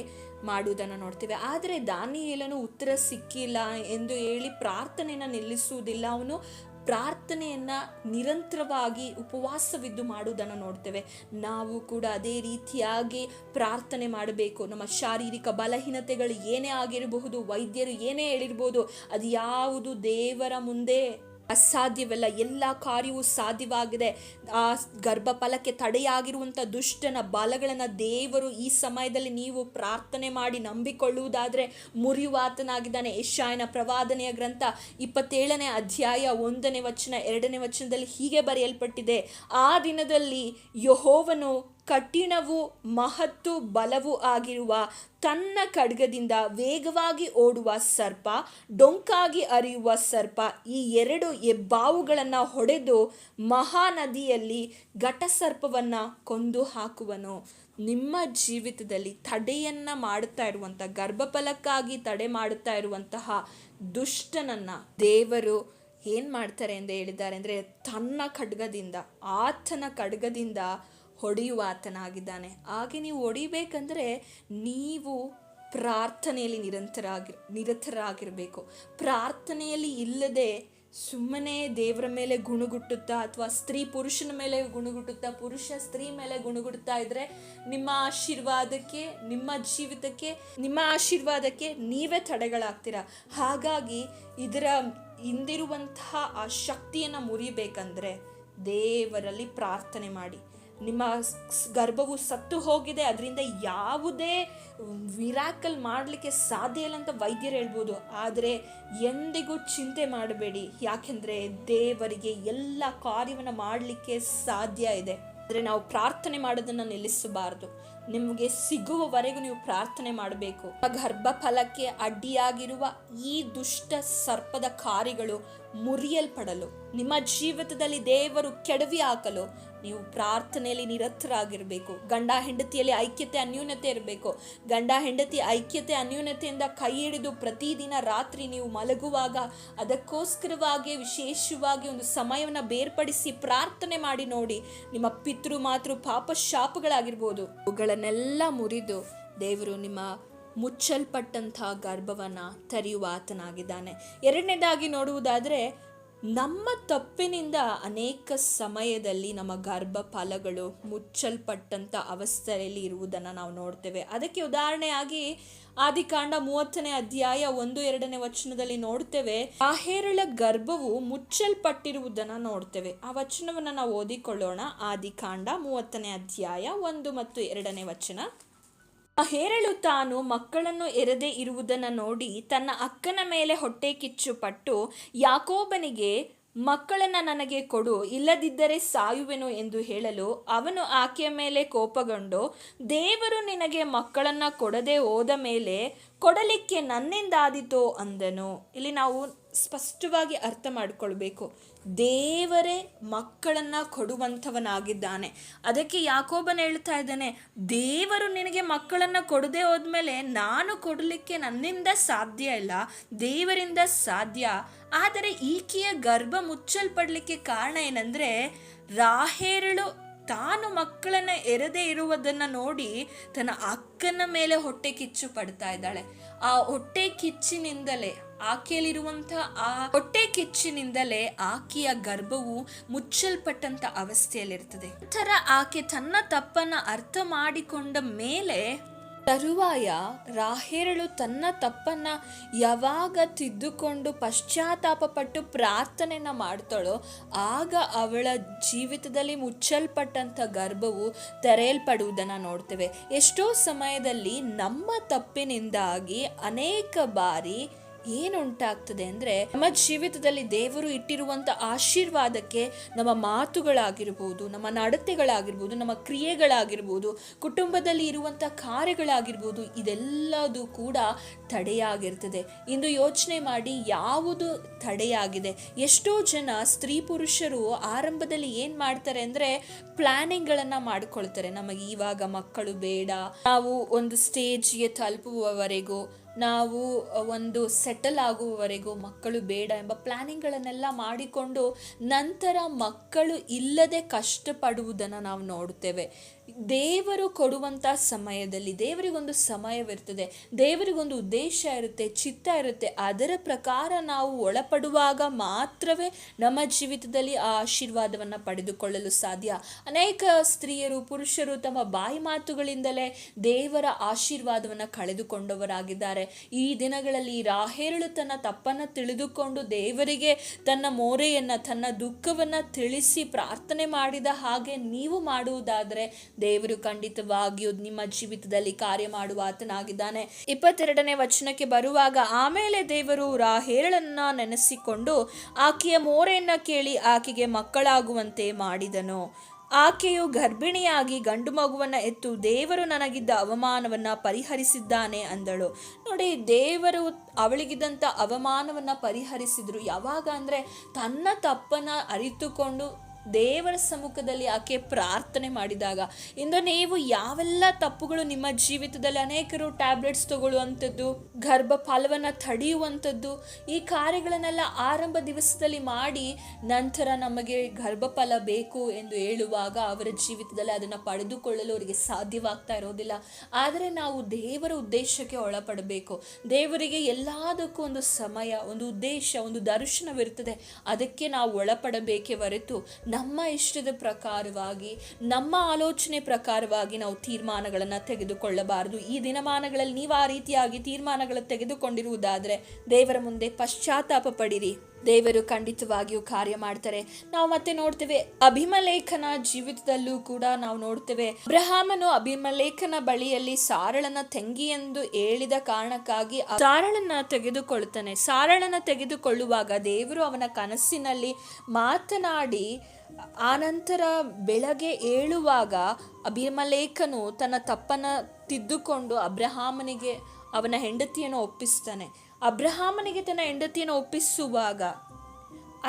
ಮಾಡುವುದನ್ನು ನೋಡ್ತೇವೆ. ಆದರೆ ದಾನಿಯೇಲನು ಉತ್ತರ ಸಿಕ್ಕಿಲ್ಲ ಎಂದು ಹೇಳಿ ಪ್ರಾರ್ಥನೆಯನ್ನು ನಿಲ್ಲಿಸುವುದಿಲ್ಲ. ಅವನು ಪ್ರಾರ್ಥನೆಯನ್ನು ನಿರಂತರವಾಗಿ ಉಪವಾಸವಿದ್ದು ಮಾಡುವುದನ್ನು ನೋಡ್ತೇವೆ. ನಾವು ಕೂಡ ಅದೇ ರೀತಿಯಾಗಿ ಪ್ರಾರ್ಥನೆ ಮಾಡಬೇಕು. ನಮ್ಮ ಶಾರೀರಿಕ ಬಲಹೀನತೆಗಳು ಏನೇ ಆಗಿರಬಹುದು, ವೈದ್ಯರು ಏನೇ ಹೇಳಿರ್ಬೋದು, ಅದು ಯಾವುದು ದೇವರ ಮುಂದೆ ಅಸಾಧ್ಯವೆಲ್ಲ ಎಲ್ಲ ಕಾರ್ಯವೂ ಸಾಧ್ಯವಾಗಿದೆ. ಆ ಗರ್ಭಫಲಕ್ಕೆ ತಡೆಯಾಗಿರುವಂಥ ದುಷ್ಟನ ಬಲಗಳನ್ನು ದೇವರು ಈ ಸಮಯದಲ್ಲಿ ನೀವು ಪ್ರಾರ್ಥನೆ ಮಾಡಿ ನಂಬಿಕೊಳ್ಳುವುದಾದರೆ ಮುರಿಯುವಾತನಾಗಿದ್ದಾನೆ. ಯೆಶಾಯನ ಪ್ರವಾದನೆಯ ಗ್ರಂಥ 27ನೇ ಅಧ್ಯಾಯ 1ನೇ ವಚನ 2ನೇ ವಚನದಲ್ಲಿ ಹೀಗೆ ಬರೆಯಲ್ಪಟ್ಟಿದೆ, ಆ ದಿನದಲ್ಲಿ ಯೆಹೋವನು ಕಠಿಣವೂ ಮಹತ್ತು ಬಲವೂ ಆಗಿರುವ ತನ್ನ ಖಡ್ಗದಿಂದ ವೇಗವಾಗಿ ಓಡುವ ಸರ್ಪ, ಡೊಂಕಾಗಿ ಹರಿಯುವ ಸರ್ಪ, ಈ 2 ಹೆಬ್ಬಾವುಗಳನ್ನು ಹೊಡೆದು ಮಹಾನದಿಯಲ್ಲಿ ಘಟಸರ್ಪವನ್ನು ಕೊಂದು ಹಾಕುವನು. ನಿಮ್ಮ ಜೀವಿತದಲ್ಲಿ ತಡೆಯನ್ನು ಮಾಡುತ್ತಾ ಇರುವಂಥ, ಗರ್ಭಫಲಕ್ಕಾಗಿ ತಡೆ ಮಾಡುತ್ತಾ ಇರುವಂತಹ ದುಷ್ಟನನ್ನು ದೇವರು ಏನು ಮಾಡ್ತಾರೆ ಎಂದು ಹೇಳಿದ್ದಾರೆ ಅಂದರೆ, ತನ್ನ ಖಡ್ಗದಿಂದ, ಆತನ ಖಡ್ಗದಿಂದ ಹೊಡೆಯುವ ಆತನಾಗಿದ್ದಾನೆ. ಹಾಗೆ ನೀವು ಹೊಡಿಬೇಕಂದ್ರೆ ನೀವು ಪ್ರಾರ್ಥನೆಯಲ್ಲಿ ನಿರತರಾಗಿರಬೇಕು. ಪ್ರಾರ್ಥನೆಯಲ್ಲಿ ಇಲ್ಲದೆ ಸುಮ್ಮನೆ ದೇವರ ಮೇಲೆ ಗುಣಗುಟ್ಟುತ್ತಾ, ಅಥವಾ ಸ್ತ್ರೀ ಪುರುಷನ ಮೇಲೆ ಗುಣಗುಟ್ಟುತ್ತಾ, ಪುರುಷ ಸ್ತ್ರೀ ಮೇಲೆ ಗುಣಗುಟ್ಟುತ್ತಾ ಇದ್ರೆ ನಿಮ್ಮ ಆಶೀರ್ವಾದಕ್ಕೆ ನೀವೇ ತಡೆಗಳಾಗ್ತೀರ. ಹಾಗಾಗಿ ಇದರ ಹಿಂದಿರುವಂತಹ ಆ ಶಕ್ತಿಯನ್ನು ಮುರಿಬೇಕಂದ್ರೆ ದೇವರಲ್ಲಿ ಪ್ರಾರ್ಥನೆ ಮಾಡಿ. ನಿಮ್ಮ ಗರ್ಭವು ಸತ್ತು ಹೋಗಿದೆ, ಅದರಿಂದ ಯಾವುದೇ ಮಿರಾಕಲ್ ಮಾಡಲಿಕ್ಕೆ ಸಾಧ್ಯ ಇಲ್ಲ ಅಂತ ವೈದ್ಯರು ಹೇಳ್ಬೋದು. ಆದರೆ ಎಂದಿಗೂ ಚಿಂತೆ ಮಾಡಬೇಡಿ, ಯಾಕೆಂದರೆ ದೇವರಿಗೆ ಎಲ್ಲ ಕಾರ್ಯವನ್ನು ಮಾಡಲಿಕ್ಕೆ ಸಾಧ್ಯ ಇದೆ. ಆದರೆ ನಾವು ಪ್ರಾರ್ಥನೆ ಮಾಡೋದನ್ನು ನಿಲ್ಲಿಸಬಾರ್ದು. ನಿಮಗೆ ಸಿಗುವವರೆಗೂ ನೀವು ಪ್ರಾರ್ಥನೆ ಮಾಡಬೇಕು. ಗರ್ಭಫಲಕ್ಕೆ ಅಡ್ಡಿಯಾಗಿರುವ ಈ ದುಷ್ಟ ಸರ್ಪದ ಕಾರ್ಯಗಳು ಮುರಿಯಲ್ಪಡಲು, ನಿಮ್ಮ ಜೀವಿತದಲ್ಲಿ ದೇವರು ಕೆಡವಿ ಹಾಕಲು ನೀವು ಪ್ರಾರ್ಥನೆಯಲ್ಲಿ ನಿರತರಾಗಿರಬೇಕು. ಗಂಡ ಹೆಂಡತಿಯಲ್ಲಿ ಐಕ್ಯತೆ ಅನ್ಯೂನ್ಯತೆ ಇರಬೇಕು. ಗಂಡ ಹೆಂಡತಿ ಐಕ್ಯತೆ ಅನ್ಯೂನ್ಯತೆಯಿಂದ ಕೈ ಹಿಡಿದು ಪ್ರತಿದಿನ ರಾತ್ರಿ ನೀವು ಮಲಗುವಾಗ ಅದಕ್ಕೋಸ್ಕರವಾಗಿ ವಿಶೇಷವಾಗಿ ಒಂದು ಸಮಯವನ್ನು ಬೇರ್ಪಡಿಸಿ ಪ್ರಾರ್ಥನೆ ಮಾಡಿ ನೋಡಿ. ನಿಮ್ಮ ಪಿತೃ ಮಾತೃ ಪಾಪ ಶಾಪಗಳಾಗಿರ್ಬೋದು, ಅವುಗಳನ್ನೆಲ್ಲ ಮುರಿದು ದೇವರು ನಿಮ್ಮ ಮುಚ್ಚಲ್ಪಟ್ಟಂತಹ ಗರ್ಭವನ್ನು ತೆರೆಯುವ ಆತನಾಗಿದ್ದಾನೆ. ಎರಡನೇದಾಗಿ ನೋಡುವುದಾದರೆ, ನಮ್ಮ ತಪ್ಪಿನಿಂದ ಅನೇಕ ಸಮಯದಲ್ಲಿ ನಮ್ಮ ಗರ್ಭಫಲಗಳು ಮುಚ್ಚಲ್ಪಟ್ಟಂಥ ಅವಸ್ಥೆಯಲ್ಲಿ ಇರುವುದನ್ನು ನಾವು ನೋಡ್ತೇವೆ. ಅದಕ್ಕೆ ಉದಾಹರಣೆಯಾಗಿ ಆದಿಕಾಂಡ 30ನೇ ಅಧ್ಯಾಯ 1-2ನೇ ವಚನದಲ್ಲಿ ನೋಡ್ತೇವೆ, ರಾಹೇಲಳ ಗರ್ಭವು ಮುಚ್ಚಲ್ಪಟ್ಟಿರುವುದನ್ನು ನೋಡ್ತೇವೆ. ಆ ವಚನವನ್ನು ನಾವು ಓದಿಕೊಳ್ಳೋಣ. ಆದಿಕಾಂಡ 30ನೇ ಅಧ್ಯಾಯ 1 ಮತ್ತು 2ನೇ ವಚನ. ರಾಹೇಲಳು ತಾನು ಮಕ್ಕಳನ್ನು ಹೆರದೆ ಇರುವುದನ್ನು ನೋಡಿ ತನ್ನ ಅಕ್ಕನ ಮೇಲೆ ಹೊಟ್ಟೆ ಕಿಚ್ಚುಪಟ್ಟು ಯಾಕೋಬನಿಗೆ, ಮಕ್ಕಳನ್ನು ನನಗೆ ಕೊಡು, ಇಲ್ಲದಿದ್ದರೆ ಸಾಯುವೆನು ಎಂದು ಹೇಳಲು ಅವನು ಆಕೆಯ ಮೇಲೆ ಕೋಪಗೊಂಡು, ದೇವರು ನಿನಗೆ ಮಕ್ಕಳನ್ನು ಕೊಡದೆ ಹೋದ ಮೇಲೆ ಕೊಡಲಿಕ್ಕೆ ನನ್ನಿಂದಾದೀತೋ ಅಂದನು. ಇಲ್ಲಿ ನಾವು ಸ್ಪಷ್ಟವಾಗಿ ಅರ್ಥ ಮಾಡಿಕೊಳ್ಬೇಕು, ದೇವರೇ ಮಕ್ಕಳನ್ನು ಕೊಡುವಂಥವನಾಗಿದ್ದಾನೆ. ಅದಕ್ಕೆ ಯಾಕೋಬನ ಹೇಳ್ತಾ ಇದ್ದಾನೆ, ದೇವರು ನಿನಗೆ ಮಕ್ಕಳನ್ನು ಕೊಡದೆ ಹೋದ್ಮೇಲೆ ನಾನು ಕೊಡಲಿಕ್ಕೆ ನನ್ನಿಂದ ಸಾಧ್ಯ ಇಲ್ಲ, ದೇವರಿಂದ ಸಾಧ್ಯ. ಆದರೆ ಈಕೆಯ ಗರ್ಭ ಮುಚ್ಚಲ್ಪಡಲಿಕ್ಕೆ ಕಾರಣ ಏನಂದರೆ, ರಾಹೇಲಳು ತಾನು ಮಕ್ಕಳನ್ನು ಹೆರದೆ ಇರುವುದನ್ನು ನೋಡಿ ತನ್ನ ಅಕ್ಕನ ಮೇಲೆ ಹೊಟ್ಟೆ ಕಿಚ್ಚು ಪಡ್ತಾ ಇದ್ದಾಳೆ. ಆ ಹೊಟ್ಟೆ ಕಿಚ್ಚಿನಿಂದಲೇ, ಆಕೆಯಲ್ಲಿರುವಂಥ ಆ ಹೊಟ್ಟೆ ಕಿಚ್ಚಿನಿಂದಲೇ ಆಕೆಯ ಗರ್ಭವು ಮುಚ್ಚಲ್ಪಟ್ಟಂತ ಅವಸ್ಥೆಯಲ್ಲಿರ್ತದೆ. ನಂತರ ಆಕೆ ತನ್ನ ತಪ್ಪನ್ನು ಅರ್ಥ ಮಾಡಿಕೊಂಡ ಮೇಲೆ ತರುವಾಯ ರಾಹೇಲಳು ತನ್ನ ತಪ್ಪನ್ನು ಯಾವಾಗ ತಿದ್ದುಕೊಂಡು ಪಶ್ಚಾತ್ತಾಪ ಪಟ್ಟು ಪ್ರಾರ್ಥನೆಯನ್ನು ಮಾಡ್ತಾಳೋ ಆಗ ಅವಳ ಜೀವಿತದಲ್ಲಿ ಮುಚ್ಚಲ್ಪಟ್ಟಂಥ ಗರ್ಭವು ತೆರೆಯಲ್ಪಡುವುದನ್ನು ನೋಡ್ತೇವೆ. ಎಷ್ಟೋ ಸಮಯದಲ್ಲಿ ನಮ್ಮ ತಪ್ಪಿನಿಂದಾಗಿ ಅನೇಕ ಬಾರಿ ಏನುಂಟಾಗ್ತದೆ ಅಂದರೆ, ನಮ್ಮ ಜೀವಿತದಲ್ಲಿ ದೇವರು ಇಟ್ಟಿರುವಂಥ ಆಶೀರ್ವಾದಕ್ಕೆ ನಮ್ಮ ಮಾತುಗಳಾಗಿರ್ಬೋದು, ನಮ್ಮ ನಡತೆಗಳಾಗಿರ್ಬೋದು, ನಮ್ಮ ಕ್ರಿಯೆಗಳಾಗಿರ್ಬೋದು, ಕುಟುಂಬದಲ್ಲಿ ಇರುವಂಥ ಕಾರ್ಯಗಳಾಗಿರ್ಬೋದು, ಇದೆಲ್ಲದೂ ಕೂಡ ತಡೆಯಾಗಿರ್ತದೆ. ಇಂದು ಯೋಚನೆ ಮಾಡಿ, ಯಾವುದು ತಡೆಯಾಗಿದೆ? ಎಷ್ಟೋ ಜನ ಸ್ತ್ರೀ ಪುರುಷರು ಆರಂಭದಲ್ಲಿ ಏನು ಮಾಡ್ತಾರೆ ಅಂದರೆ, ಪ್ಲ್ಯಾನಿಂಗ್ಗಳನ್ನು ಮಾಡ್ಕೊಳ್ತಾರೆ. ನಮಗೆ ಇವಾಗ ಮಕ್ಕಳು ಬೇಡ, ನಾವು ಒಂದು ಸ್ಟೇಜ್ಗೆ ತಲುಪುವವರೆಗೂ, ನಾವು ಒಂದು ಸೆಟಲ್ ಆಗುವವರೆಗೂ ಮಕ್ಕಳು ಬೇಡ ಎಂಬ ಪ್ಲ್ಯಾನಿಂಗ್ಗಳನ್ನೆಲ್ಲ ಮಾಡಿಕೊಂಡು ನಂತರ ಮಕ್ಕಳು ಇಲ್ಲದೆ ಕಷ್ಟಪಡುವುದನ್ನು ನಾವು ನೋಡ್ತೇವೆ. ದೇವರು ಕೊಡುವಂಥ ಸಮಯದಲ್ಲಿ ದೇವರಿಗೊಂದು ಸಮಯವಿರ್ತದೆ, ದೇವರಿಗೊಂದು ಉದ್ದೇಶ ಇರುತ್ತೆ, ಚಿತ್ತ ಇರುತ್ತೆ. ಅದರ ಪ್ರಕಾರ ನಾವು ಒಳಪಡುವಾಗ ಮಾತ್ರವೇ ನಮ್ಮ ಜೀವಿತದಲ್ಲಿ ಆ ಆಶೀರ್ವಾದವನ್ನು ಪಡೆದುಕೊಳ್ಳಲು ಸಾಧ್ಯ. ಅನೇಕ ಸ್ತ್ರೀಯರು, ಪುರುಷರು ತಮ್ಮ ಬಾಯಿ ಮಾತುಗಳಿಂದಲೇ ದೇವರ ಆಶೀರ್ವಾದವನ್ನು ಕಳೆದುಕೊಂಡವರಾಗಿದ್ದಾರೆ. ಈ ದಿನಗಳಲ್ಲಿ ರಾಹೇಲಳು ತನ್ನ ತಪ್ಪನ್ನು ತಿಳಿದುಕೊಂಡು ದೇವರಿಗೆ ತನ್ನ ಮೋರೆಯನ್ನು, ತನ್ನ ದುಃಖವನ್ನು ತಿಳಿಸಿ ಪ್ರಾರ್ಥನೆ ಮಾಡಿದ ಹಾಗೆ ನೀವು ಮಾಡುವುದಾದರೆ ದೇವರು ಖಂಡಿತವಾಗಿಯೂ ನಿಮ್ಮ ಜೀವಿತದಲ್ಲಿ ಕಾರ್ಯ ಮಾಡುವ ಆತನಾಗಿದ್ದಾನೆ. 22ನೇ ವಚನಕ್ಕೆ ಬರುವಾಗ, ಆಮೇಲೆ ದೇವರು ರಾಹೇಲಳನ್ನ ನೆನೆಸಿಕೊಂಡು ಆಕೆಯ ಮೋರೆಯನ್ನ ಕೇಳಿ ಆಕೆಗೆ ಮಕ್ಕಳಾಗುವಂತೆ ಮಾಡಿದನು. ಆಕೆಯು ಗರ್ಭಿಣಿಯಾಗಿ ಗಂಡು ಮಗುವನ್ನ ಎತ್ತು ದೇವರು ನನಗಿದ್ದ ಅವಮಾನವನ್ನ ಪರಿಹರಿಸಿದ್ದಾನೆ ಅಂದಳು. ನೋಡಿ, ದೇವರು ಅವಳಿಗಿದ್ದಂಥ ಅವಮಾನವನ್ನ ಪರಿಹರಿಸಿದ್ರು. ಯಾವಾಗ ಅಂದರೆ ತನ್ನ ತಪ್ಪನ್ನ ಅರಿತುಕೊಂಡು ದೇವರ ಸಮ್ಮುಖದಲ್ಲಿ ಆಕೆ ಪ್ರಾರ್ಥನೆ ಮಾಡಿದಾಗ. ಇಂದು ನೀವು ಯಾವೆಲ್ಲ ತಪ್ಪುಗಳು ನಿಮ್ಮ ಜೀವಿತದಲ್ಲಿ, ಅನೇಕರು ಟ್ಯಾಬ್ಲೆಟ್ಸ್ ತಗೊಳ್ಳುವಂಥದ್ದು, ಗರ್ಭಫಲವನ್ನು ತಡೆಯುವಂಥದ್ದು, ಈ ಕಾರ್ಯಗಳನ್ನೆಲ್ಲ ಆರಂಭ ದಿವಸದಲ್ಲಿ ಮಾಡಿ ನಂತರ ನಮಗೆ ಗರ್ಭಫಲ ಬೇಕು ಎಂದು ಹೇಳುವಾಗ ಅವರ ಜೀವಿತದಲ್ಲಿ ಅದನ್ನು ಪಡೆದುಕೊಳ್ಳಲು ಅವರಿಗೆ ಸಾಧ್ಯವಾಗ್ತಾ ಇರೋದಿಲ್ಲ. ಆದರೆ ನಾವು ದೇವರ ಉದ್ದೇಶಕ್ಕೆ ಒಳಪಡಬೇಕು. ದೇವರಿಗೆ ಎಲ್ಲದಕ್ಕೂ ಒಂದು ಸಮಯ, ಒಂದು ಉದ್ದೇಶ, ಒಂದು ದರ್ಶನವಿರುತ್ತದೆ. ಅದಕ್ಕೆ ನಾವು ಒಳಪಡಬೇಕೇ ಹೊರತು ನಮ್ಮ ಇಷ್ಟದ ಪ್ರಕಾರವಾಗಿ, ನಮ್ಮ ಆಲೋಚನೆ ಪ್ರಕಾರವಾಗಿ ನಾವು ತೀರ್ಮಾನಗಳನ್ನು ತೆಗೆದುಕೊಳ್ಳಬಾರದು. ಈ ದಿನಮಾನಗಳಲ್ಲಿ ನೀವು ಆ ರೀತಿಯಾಗಿ ತೀರ್ಮಾನಗಳನ್ನು ತೆಗೆದುಕೊಂಡಿರುವುದಾದರೆ ದೇವರ ಮುಂದೆ ಪಶ್ಚಾತ್ತಾಪ ಪಡಿರಿ. ದೇವರು ಖಂಡಿತವಾಗಿಯೂ ಕಾರ್ಯ ಮಾಡ್ತಾರೆ. ನಾವು ಮತ್ತೆ ನೋಡ್ತೇವೆ, ಅಭಿಮಲೇಖನ ಜೀವಿತದಲ್ಲೂ ಕೂಡ ನಾವು ನೋಡ್ತೇವೆ, ಅಬ್ರಹಾಮನು ಅಭಿಮಲೇಖನ ಬಳಿಯಲ್ಲಿ ಸಾರಳನ ತಂಗಿ ಎಂದು ಹೇಳಿದ ಕಾರಣಕ್ಕಾಗಿ ಸಾರಳನ್ನ ತೆಗೆದುಕೊಳ್ಳುತ್ತಾನೆ. ಸಾರಳನ ತೆಗೆದುಕೊಳ್ಳುವಾಗ ದೇವರು ಅವನ ಕನಸಿನಲ್ಲಿ ಮಾತನಾಡಿ ಆನಂತರ ಬೆಳಗ್ಗೆ ಏಳುವಾಗ ಅಭಿಮಲೇಖನು ತನ್ನ ತಪ್ಪನ್ನು ತಿದ್ದುಕೊಂಡು ಅಬ್ರಹಾಮನಿಗೆ ಅವನ ಹೆಂಡತಿಯನ್ನು ಒಪ್ಪಿಸ್ತಾನೆ. ಅಬ್ರಹಾಮನಿಗೆ ತನ್ನ ಹೆಂಡತಿಯನ್ನು ಒಪ್ಪಿಸುವಾಗ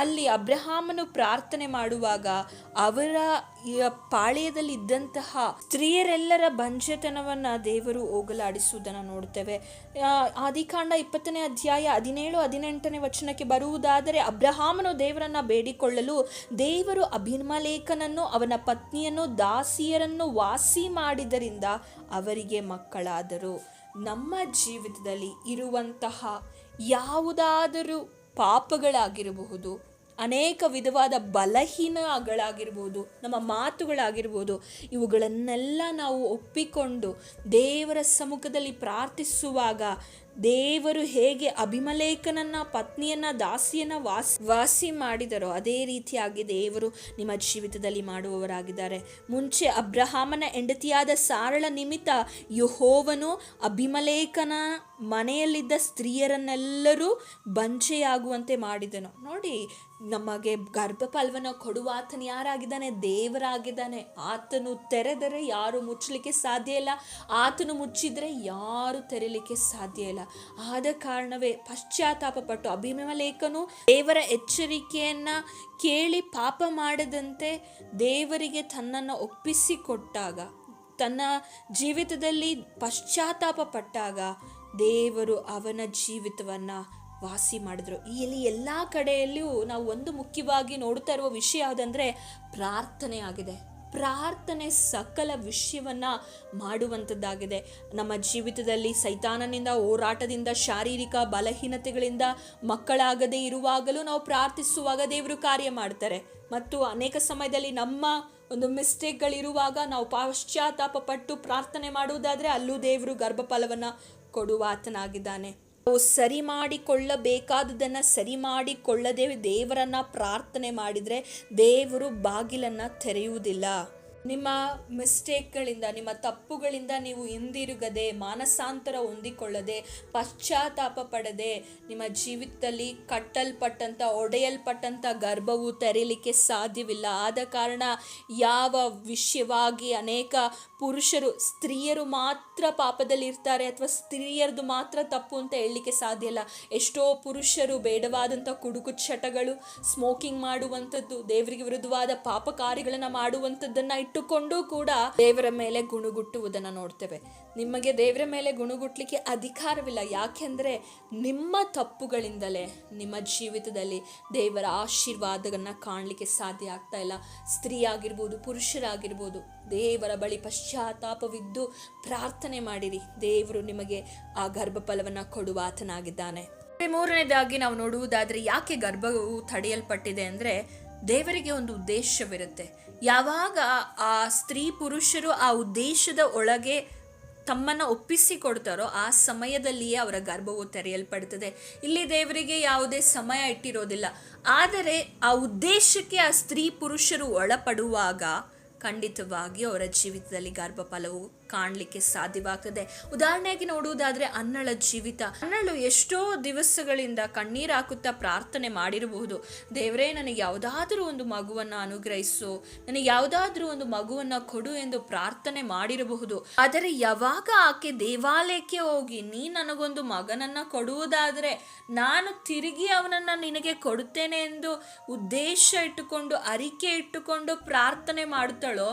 ಅಲ್ಲಿ ಅಬ್ರಹಾಮನು ಪ್ರಾರ್ಥನೆ ಮಾಡುವಾಗ ಅವರ ಪಾಳ್ಯದಲ್ಲಿ ಇದ್ದಂತಹ ಸ್ತ್ರೀಯರೆಲ್ಲರ ಬಂಜೆತನವನ್ನು ದೇವರು ಹೋಗಲಾಡಿಸುವುದನ್ನು ನೋಡ್ತೇವೆ. ಆದಿಕಾಂಡ 20ನೇ ಅಧ್ಯಾಯ 17-18ನೇ ವಚನಕ್ಕೆ ಬರುವುದಾದರೆ, ಅಬ್ರಹಾಮನು ದೇವರನ್ನ ಬೇಡಿಕೊಳ್ಳಲು ದೇವರು ಅಭಿಮಲೇಖನನ್ನು ಅವನ ಪತ್ನಿಯನ್ನು ದಾಸಿಯರನ್ನು ವಾಸಿ ಮಾಡಿದರಿಂದ ಅವರಿಗೆ ಮಕ್ಕಳಾದರು. ನಮ್ಮ ಜೀವಿತದಲ್ಲಿ ಇರುವಂತಹ ಯಾವುದಾದರೂ ಪಾಪಗಳಾಗಿರಬಹುದು, ಅನೇಕ ವಿಧವಾದ ಬಲಹೀನಗಳಾಗಿರ್ಬೋದು, ನಮ್ಮ ಮಾತುಗಳಾಗಿರ್ಬೋದು, ಇವುಗಳನ್ನೆಲ್ಲ ನಾವು ಒಪ್ಪಿಕೊಂಡು ದೇವರ ಸಮ್ಮುಖದಲ್ಲಿ ಪ್ರಾರ್ಥಿಸುವಾಗ ದೇವರು ಹೇಗೆ ಅಭಿಮಲೇಖನನ್ನ ಪತ್ನಿಯನ್ನ ದಾಸಿಯನ್ನ ವಾಸಿ ಮಾಡಿದರೋ ಅದೇ ರೀತಿಯಾಗಿ ದೇವರು ನಿಮ್ಮ ಜೀವಿತದಲ್ಲಿ ಮಾಡುವವರಾಗಿದ್ದಾರೆ. ಮುಂಚೆ ಅಬ್ರಹಾಮನ ಹೆಂಡತಿಯಾದ ಸಾರಳ ನಿಮಿತ್ತ ಯೆಹೋವನು ಅಭಿಮಲೇಖನ ಮನೆಯಲ್ಲಿದ್ದ ಸ್ತ್ರೀಯರನ್ನೆಲ್ಲರೂ ಬಂಜೆಯಾಗುವಂತೆ ಮಾಡಿದನು. ನೋಡಿ, ನಮಗೆ ಗರ್ಭಫಲವನ್ನು ಕೊಡುವ ಆತನು ಯಾರಾಗಿದ್ದಾನೆ? ದೇವರಾಗಿದ್ದಾನೆ. ಆತನು ತೆರೆದರೆ ಯಾರು ಮುಚ್ಚಲಿಕ್ಕೆ ಸಾಧ್ಯ ಇಲ್ಲ, ಆತನು ಮುಚ್ಚಿದರೆ ಯಾರು ತೆರೆಯಲಿಕ್ಕೆ ಸಾಧ್ಯ ಇಲ್ಲ. ಆದ ಕಾರಣವೇ ಪಶ್ಚಾತ್ತಾಪ ಪಟ್ಟು ಅಭಿಮಲೇಖನು ದೇವರ ಎಚ್ಚರಿಕೆಯನ್ನ ಕೇಳಿ ಪಾಪ ಮಾಡದಂತೆ ದೇವರಿಗೆ ತನ್ನನ್ನು ಒಪ್ಪಿಸಿಕೊಟ್ಟಾಗ, ತನ್ನ ಜೀವಿತದಲ್ಲಿ ಪಶ್ಚಾತ್ತಾಪ ಪಟ್ಟಾಗ ದೇವರು ಅವನ ಜೀವಿತವನ್ನು ವಾಸಿ ಮಾಡಿದ್ರು. ಇಲ್ಲಿ ಎಲ್ಲ ಕಡೆಯಲ್ಲಿಯೂ ನಾವು ಒಂದು ಮುಖ್ಯವಾಗಿ ನೋಡ್ತಾ ಇರುವ ವಿಷಯ ಯಾವುದಂದರೆ ಪ್ರಾರ್ಥನೆ ಆಗಿದೆ. ಪ್ರಾರ್ಥನೆ ಸಕಲ ವಿಷಯವನ್ನು ಮಾಡುವಂಥದ್ದಾಗಿದೆ. ನಮ್ಮ ಜೀವಿತದಲ್ಲಿ ಸೈತಾನನಿಂದ, ಹೋರಾಟದಿಂದ, ಶಾರೀರಿಕ ಬಲಹೀನತೆಗಳಿಂದ ಮಕ್ಕಳಾಗದೇ ಇರುವಾಗಲೂ ನಾವು ಪ್ರಾರ್ಥಿಸುವಾಗ ದೇವರು ಕಾರ್ಯ ಮಾಡ್ತಾರೆ. ಮತ್ತು ಅನೇಕ ಸಮಯದಲ್ಲಿ ನಮ್ಮ ಒಂದು ಮಿಸ್ಟೇಕ್ಗಳಿರುವಾಗ ನಾವು ಪಶ್ಚಾತ್ತಾಪ ಪಟ್ಟು ಪ್ರಾರ್ಥನೆ ಮಾಡುವುದಾದರೆ ಅಲ್ಲೂ ದೇವರು ಗರ್ಭಫಲವನ್ನು ಕೊಡುವ ಆತನಾಗಿದ್ದಾನೆ. ನಾವು ಸರಿ ಮಾಡಿಕೊಳ್ಳಬೇಕಾದುದನ್ನು ಸರಿ ಮಾಡಿಕೊಳ್ಳದೆ ದೇವರನ್ನ ಪ್ರಾರ್ಥನೆ ಮಾಡಿದರೆ ದೇವರು ಬಾಗಿಲನ್ನು ತೆರೆಯುವುದಿಲ್ಲ. ನಿಮ್ಮ ಮಿಸ್ಟೇಕ್ಗಳಿಂದ, ನಿಮ್ಮ ತಪ್ಪುಗಳಿಂದ ನೀವು ಹಿಂದಿರುಗದೆ, ಮಾನಸಾಂತರ ಹೊಂದಿಕೊಳ್ಳದೆ, ಪಶ್ಚಾತ್ತಾಪ ಪಡದೆ ನಿಮ್ಮ ಜೀವಿತದಲ್ಲಿ ಕಟ್ಟಲ್ಪಟ್ಟಂಥ, ಒಡೆಯಲ್ಪಟ್ಟಂಥ ಗರ್ಭವು ತೆರೀಲಿಕ್ಕೆ ಸಾಧ್ಯವಿಲ್ಲ. ಆದ ಕಾರಣ ಯಾವ ವಿಷಯವಾಗಿ ಅನೇಕ ಪುರುಷರು, ಸ್ತ್ರೀಯರು ಮಾತ್ರ ಪಾಪದಲ್ಲಿ ಇರ್ತಾರೆ ಅಥವಾ ಸ್ತ್ರೀಯರದು ಮಾತ್ರ ತಪ್ಪು ಅಂತ ಹೇಳಲಿಕ್ಕೆ ಸಾಧ್ಯ ಇಲ್ಲ. ಎಷ್ಟೋ ಪುರುಷರು ಬೇಡವಾದಂಥ ಕುಡುಕು ಚಟಗಳು, ಸ್ಮೋಕಿಂಗ್ ಮಾಡುವಂಥದ್ದು, ದೇವರಿಗೆ ವಿರುದ್ಧವಾದ ಪಾಪ ಕಾರ್ಯಗಳನ್ನು ಮಾಡುವಂಥದ್ದನ್ನು ಇಟ್ಟುಕೊಂಡು ಕೂಡ ದೇವರ ಮೇಲೆ ಗುಣಗುಟ್ಟುವುದನ್ನು ನೋಡ್ತೇವೆ. ನಿಮಗೆ ದೇವರ ಮೇಲೆ ಗುಣಗುಟ್ಟಲಿಕ್ಕೆ ಅಧಿಕಾರವಿಲ್ಲ. ಯಾಕೆಂದರೆ ನಿಮ್ಮ ತಪ್ಪುಗಳಿಂದಲೇ ನಿಮ್ಮ ಜೀವಿತದಲ್ಲಿ ದೇವರ ಆಶೀರ್ವಾದವನ್ನು ಕಾಣಲಿಕ್ಕೆ ಸಾಧ್ಯ ಆಗ್ತಾ ಇಲ್ಲ. ಸ್ತ್ರೀ ಆಗಿರ್ಬೋದು, ಪುರುಷರಾಗಿರ್ಬೋದು, ದೇವರ ಬಳಿ ಪಶ್ಚಾತ್ತಾಪವಿದ್ದು ಪ್ರಾರ್ಥನೆ ಮಾಡಿರಿ. ದೇವರು ನಿಮಗೆ ಆ ಗರ್ಭಫಲವನ್ನು ಕೊಡುವ ಆತನಾಗಿದ್ದಾನೆ. ಮೂರನೇದಾಗಿ ನಾವು ನೋಡುವುದಾದರೆ ಯಾಕೆ ಗರ್ಭವು ತಡೆಯಲ್ಪಟ್ಟಿದೆ ಅಂದರೆ ದೇವರಿಗೆ ಒಂದು ಉದ್ದೇಶವಿರುತ್ತೆ. ಯಾವಾಗ ಆ ಸ್ತ್ರೀ ಪುರುಷರು ಆ ಉದ್ದೇಶದ ಒಳಗೆ ತಮ್ಮನ್ನು ಒಪ್ಪಿಸಿಕೊಡ್ತಾರೋ ಆ ಸಮಯದಲ್ಲಿಯೇ ಅವರ ಗರ್ಭವು ತೆರೆಯಲ್ಪಡುತ್ತದೆ. ಇಲ್ಲಿ ದೇವರಿಗೆ ಯಾವುದೇ ಸಮಯ ಇಟ್ಟಿರೋದಿಲ್ಲ. ಆದರೆ ಆ ಉದ್ದೇಶಕ್ಕೆ ಆ ಸ್ತ್ರೀ ಪುರುಷರು ಒಳಪಡುವಾಗ ಖಂಡಿತವಾಗಿ ಅವರ ಜೀವಿತದಲ್ಲಿ ಗರ್ಭಫಲವು ಕಾಣಲಿಕ್ಕೆ ಸಾಧ್ಯವಾಗ್ತದೆ. ಉದಾಹರಣೆಯಾಗಿ ನೋಡುವುದಾದರೆ ಅನ್ನಳ ಜೀವಿತ. ಅನ್ನಳು ಎಷ್ಟೋ ದಿವಸಗಳಿಂದ ಕಣ್ಣೀರು ಹಾಕುತ್ತಾ ಪ್ರಾರ್ಥನೆ ಮಾಡಿರಬಹುದು. ದೇವರೇ, ನನಗೆ ಯಾವುದಾದ್ರೂ ಒಂದು ಮಗುವನ್ನು ಅನುಗ್ರಹಿಸು, ನನಗೆ ಯಾವುದಾದ್ರೂ ಒಂದು ಮಗುವನ್ನು ಕೊಡು ಎಂದು ಪ್ರಾರ್ಥನೆ ಮಾಡಿರಬಹುದು. ಆದರೆ ಯಾವಾಗ ಆಕೆ ದೇವಾಲಯಕ್ಕೆ ಹೋಗಿ ನೀ ನನಗೊಂದು ಮಗನನ್ನು ಕೊಡುವುದಾದರೆ ನಾನು ತಿರುಗಿ ಅವನನ್ನು ನಿನಗೆ ಕೊಡುತ್ತೇನೆ ಎಂದು ಉದ್ದೇಶ ಇಟ್ಟುಕೊಂಡು ಅರಿಕೆ ಇಟ್ಟುಕೊಂಡು ಪ್ರಾರ್ಥನೆ ಮಾಡುತ್ತಾಳೋ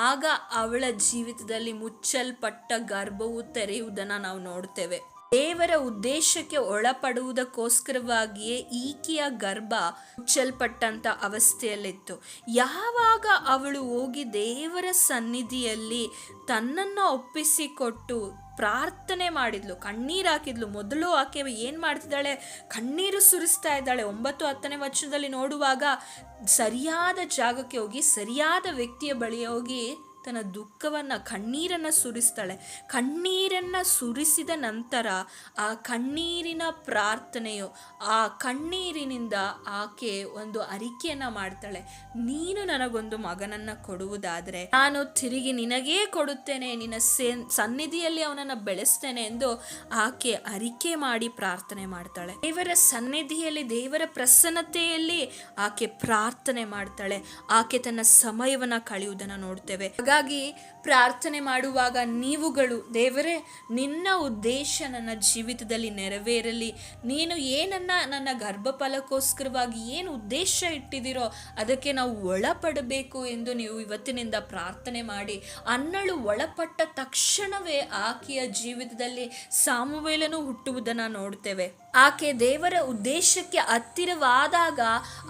ಆಗ ಅವಳ ಜೀವಿತದಲ್ಲಿ ಮುಚ್ಚಲ್ಪಟ್ಟ ಗರ್ಭವು ತೆರೆಯುವುದನ್ನು ನಾವು ನೋಡ್ತೇವೆ. ದೇವರ ಉದ್ದೇಶಕ್ಕೆ ಒಳಪಡುವುದಕ್ಕೋಸ್ಕರವಾಗಿಯೇ ಈಕೆಯ ಗರ್ಭ ಮುಚ್ಚಲ್ಪಟ್ಟಂತ ಅವಸ್ಥೆಯಲ್ಲಿತ್ತು. ಯಾವಾಗ ಅವಳು ಹೋಗಿ ದೇವರ ಸನ್ನಿಧಿಯಲ್ಲಿ ತನ್ನನ್ನು ಒಪ್ಪಿಸಿಕೊಟ್ಟು ಪ್ರಾರ್ಥನೆ ಮಾಡಿದ್ಲು, ಕಣ್ಣೀರು ಹಾಕಿದ್ಲು. ಮೊದಲು ಆಕೆ ಏನು ಮಾಡ್ತಿದ್ದಾಳೆ? ಕಣ್ಣೀರು ಸುರಿಸ್ತಾ ಇದ್ದಾಳೆ. 9-10ನೇ ವಚನದಲ್ಲಿ ನೋಡುವಾಗ ಸರಿಯಾದ ಜಾಗಕ್ಕೆ ಹೋಗಿ ಸರಿಯಾದ ವ್ಯಕ್ತಿಯ ಬಳಿ ಹೋಗಿ ತನ್ನ ದುಃಖವನ್ನು ಕಣ್ಣೀರನ್ನು ಸುರಿಸ್ತಾಳೆ. ಕಣ್ಣೀರನ್ನು ಸುರಿಸಿದ ನಂತರ ಆ ಕಣ್ಣೀರಿನ ಪ್ರಾರ್ಥನೆಯು, ಆ ಕಣ್ಣೀರಿನಿಂದ ಆಕೆ ಒಂದು ಅರಿಕೆಯನ್ನು ಮಾಡ್ತಾಳೆ. ನೀನು ನನಗೊಂದು ಮಗನನ್ನು ಕೊಡುವುದಾದರೆ ನಾನು ತಿರುಗಿ ನಿನಗೇ ಕೊಡುತ್ತೇನೆ, ನಿನ್ನ ಸನ್ನಿಧಿಯಲ್ಲಿ ಅವನನ್ನು ಬೆಳೆಸ್ತೇನೆ ಎಂದು ಆಕೆ ಅರಿಕೆ ಮಾಡಿ ಪ್ರಾರ್ಥನೆ ಮಾಡ್ತಾಳೆ. ದೇವರ ಸನ್ನಿಧಿಯಲ್ಲಿ, ದೇವರ ಪ್ರಸನ್ನತೆಯಲ್ಲಿ ಆಕೆ ಪ್ರಾರ್ಥನೆ ಮಾಡ್ತಾಳೆ. ಆಕೆ ತನ್ನ ಸಮಯವನ್ನು ಕಳೆಯುವುದನ್ನು ನೋಡ್ತೇವೆ. ಹಾಗಾಗಿ ಪ್ರಾರ್ಥನೆ ಮಾಡುವಾಗ ನೀವುಗಳು, ದೇವರೇ, ನಿನ್ನ ಉದ್ದೇಶ ನನ್ನ ಜೀವಿತದಲ್ಲಿ ನೆರವೇರಲಿ, ನೀನು ಏನನ್ನ ನನ್ನ ಗರ್ಭಫಲಕ್ಕೋಸ್ಕರವಾಗಿ ಏನು ಉದ್ದೇಶ ಇಟ್ಟಿದ್ದೀರೋ ಅದಕ್ಕೆ ನಾವು ಒಳಪಡಬೇಕು ಎಂದು ನೀವು ಇವತ್ತಿನಿಂದ ಪ್ರಾರ್ಥನೆ ಮಾಡಿ. ಅನ್ನಳು ಒಳಪಟ್ಟ ತಕ್ಷಣವೇ ಆಕೆಯ ಜೀವಿತದಲ್ಲಿ ಸಾಮುವೇಲನು ಹುಟ್ಟುವುದನ್ನು ನೋಡ್ತೇವೆ. ಆಕೆ ದೇವರ ಉದ್ದೇಶಕ್ಕೆ ಹತ್ತಿರವಾದಾಗ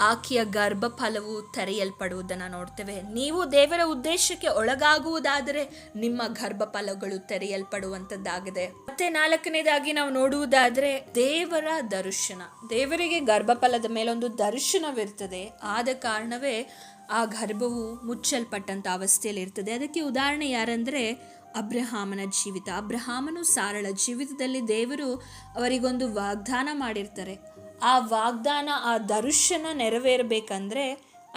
ಆಕೆಯ ಗರ್ಭಫಲವು ತೆರೆಯಲ್ಪಡುವುದನ್ನು ನೋಡ್ತೇವೆ. ನೀವು ದೇವರ ಉದ್ದೇಶಕ್ಕೆ ಒಳಗಾಗುವುದಾದರೆ ನಿಮ್ಮ ಗರ್ಭಫಲಗಳು ತೆರೆಯಲ್ಪಡುವಂಥದ್ದಾಗಿದೆ. ಮತ್ತೆ 4ನೇದಾಗಿ ನಾವು ನೋಡುವುದಾದರೆ ದೇವರ ದರ್ಶನ. ದೇವರಿಗೆ ಗರ್ಭಫಲದ ಮೇಲೆ ಒಂದು ದರ್ಶನವಿರ್ತದೆ. ಆದ ಕಾರಣವೇ ಆ ಗರ್ಭವು ಮುಚ್ಚಲ್ಪಟ್ಟಂಥ ಅವಸ್ಥೆಯಲ್ಲಿ ಇರ್ತದೆ. ಅದಕ್ಕೆ ಉದಾಹರಣೆ ಯಾರಂದರೆ ಅಬ್ರಹಾಮನ ಜೀವಿತ. ಅಬ್ರಹಾಮನು ಸಾರಳ ಜೀವಿತದಲ್ಲಿ ದೇವರು ಅವರಿಗೊಂದು ವಾಗ್ದಾನ ಮಾಡಿರ್ತಾರೆ. ಆ ವಾಗ್ದಾನ, ಆ ದರ್ಶನ ನೆರವೇರಬೇಕಂದ್ರೆ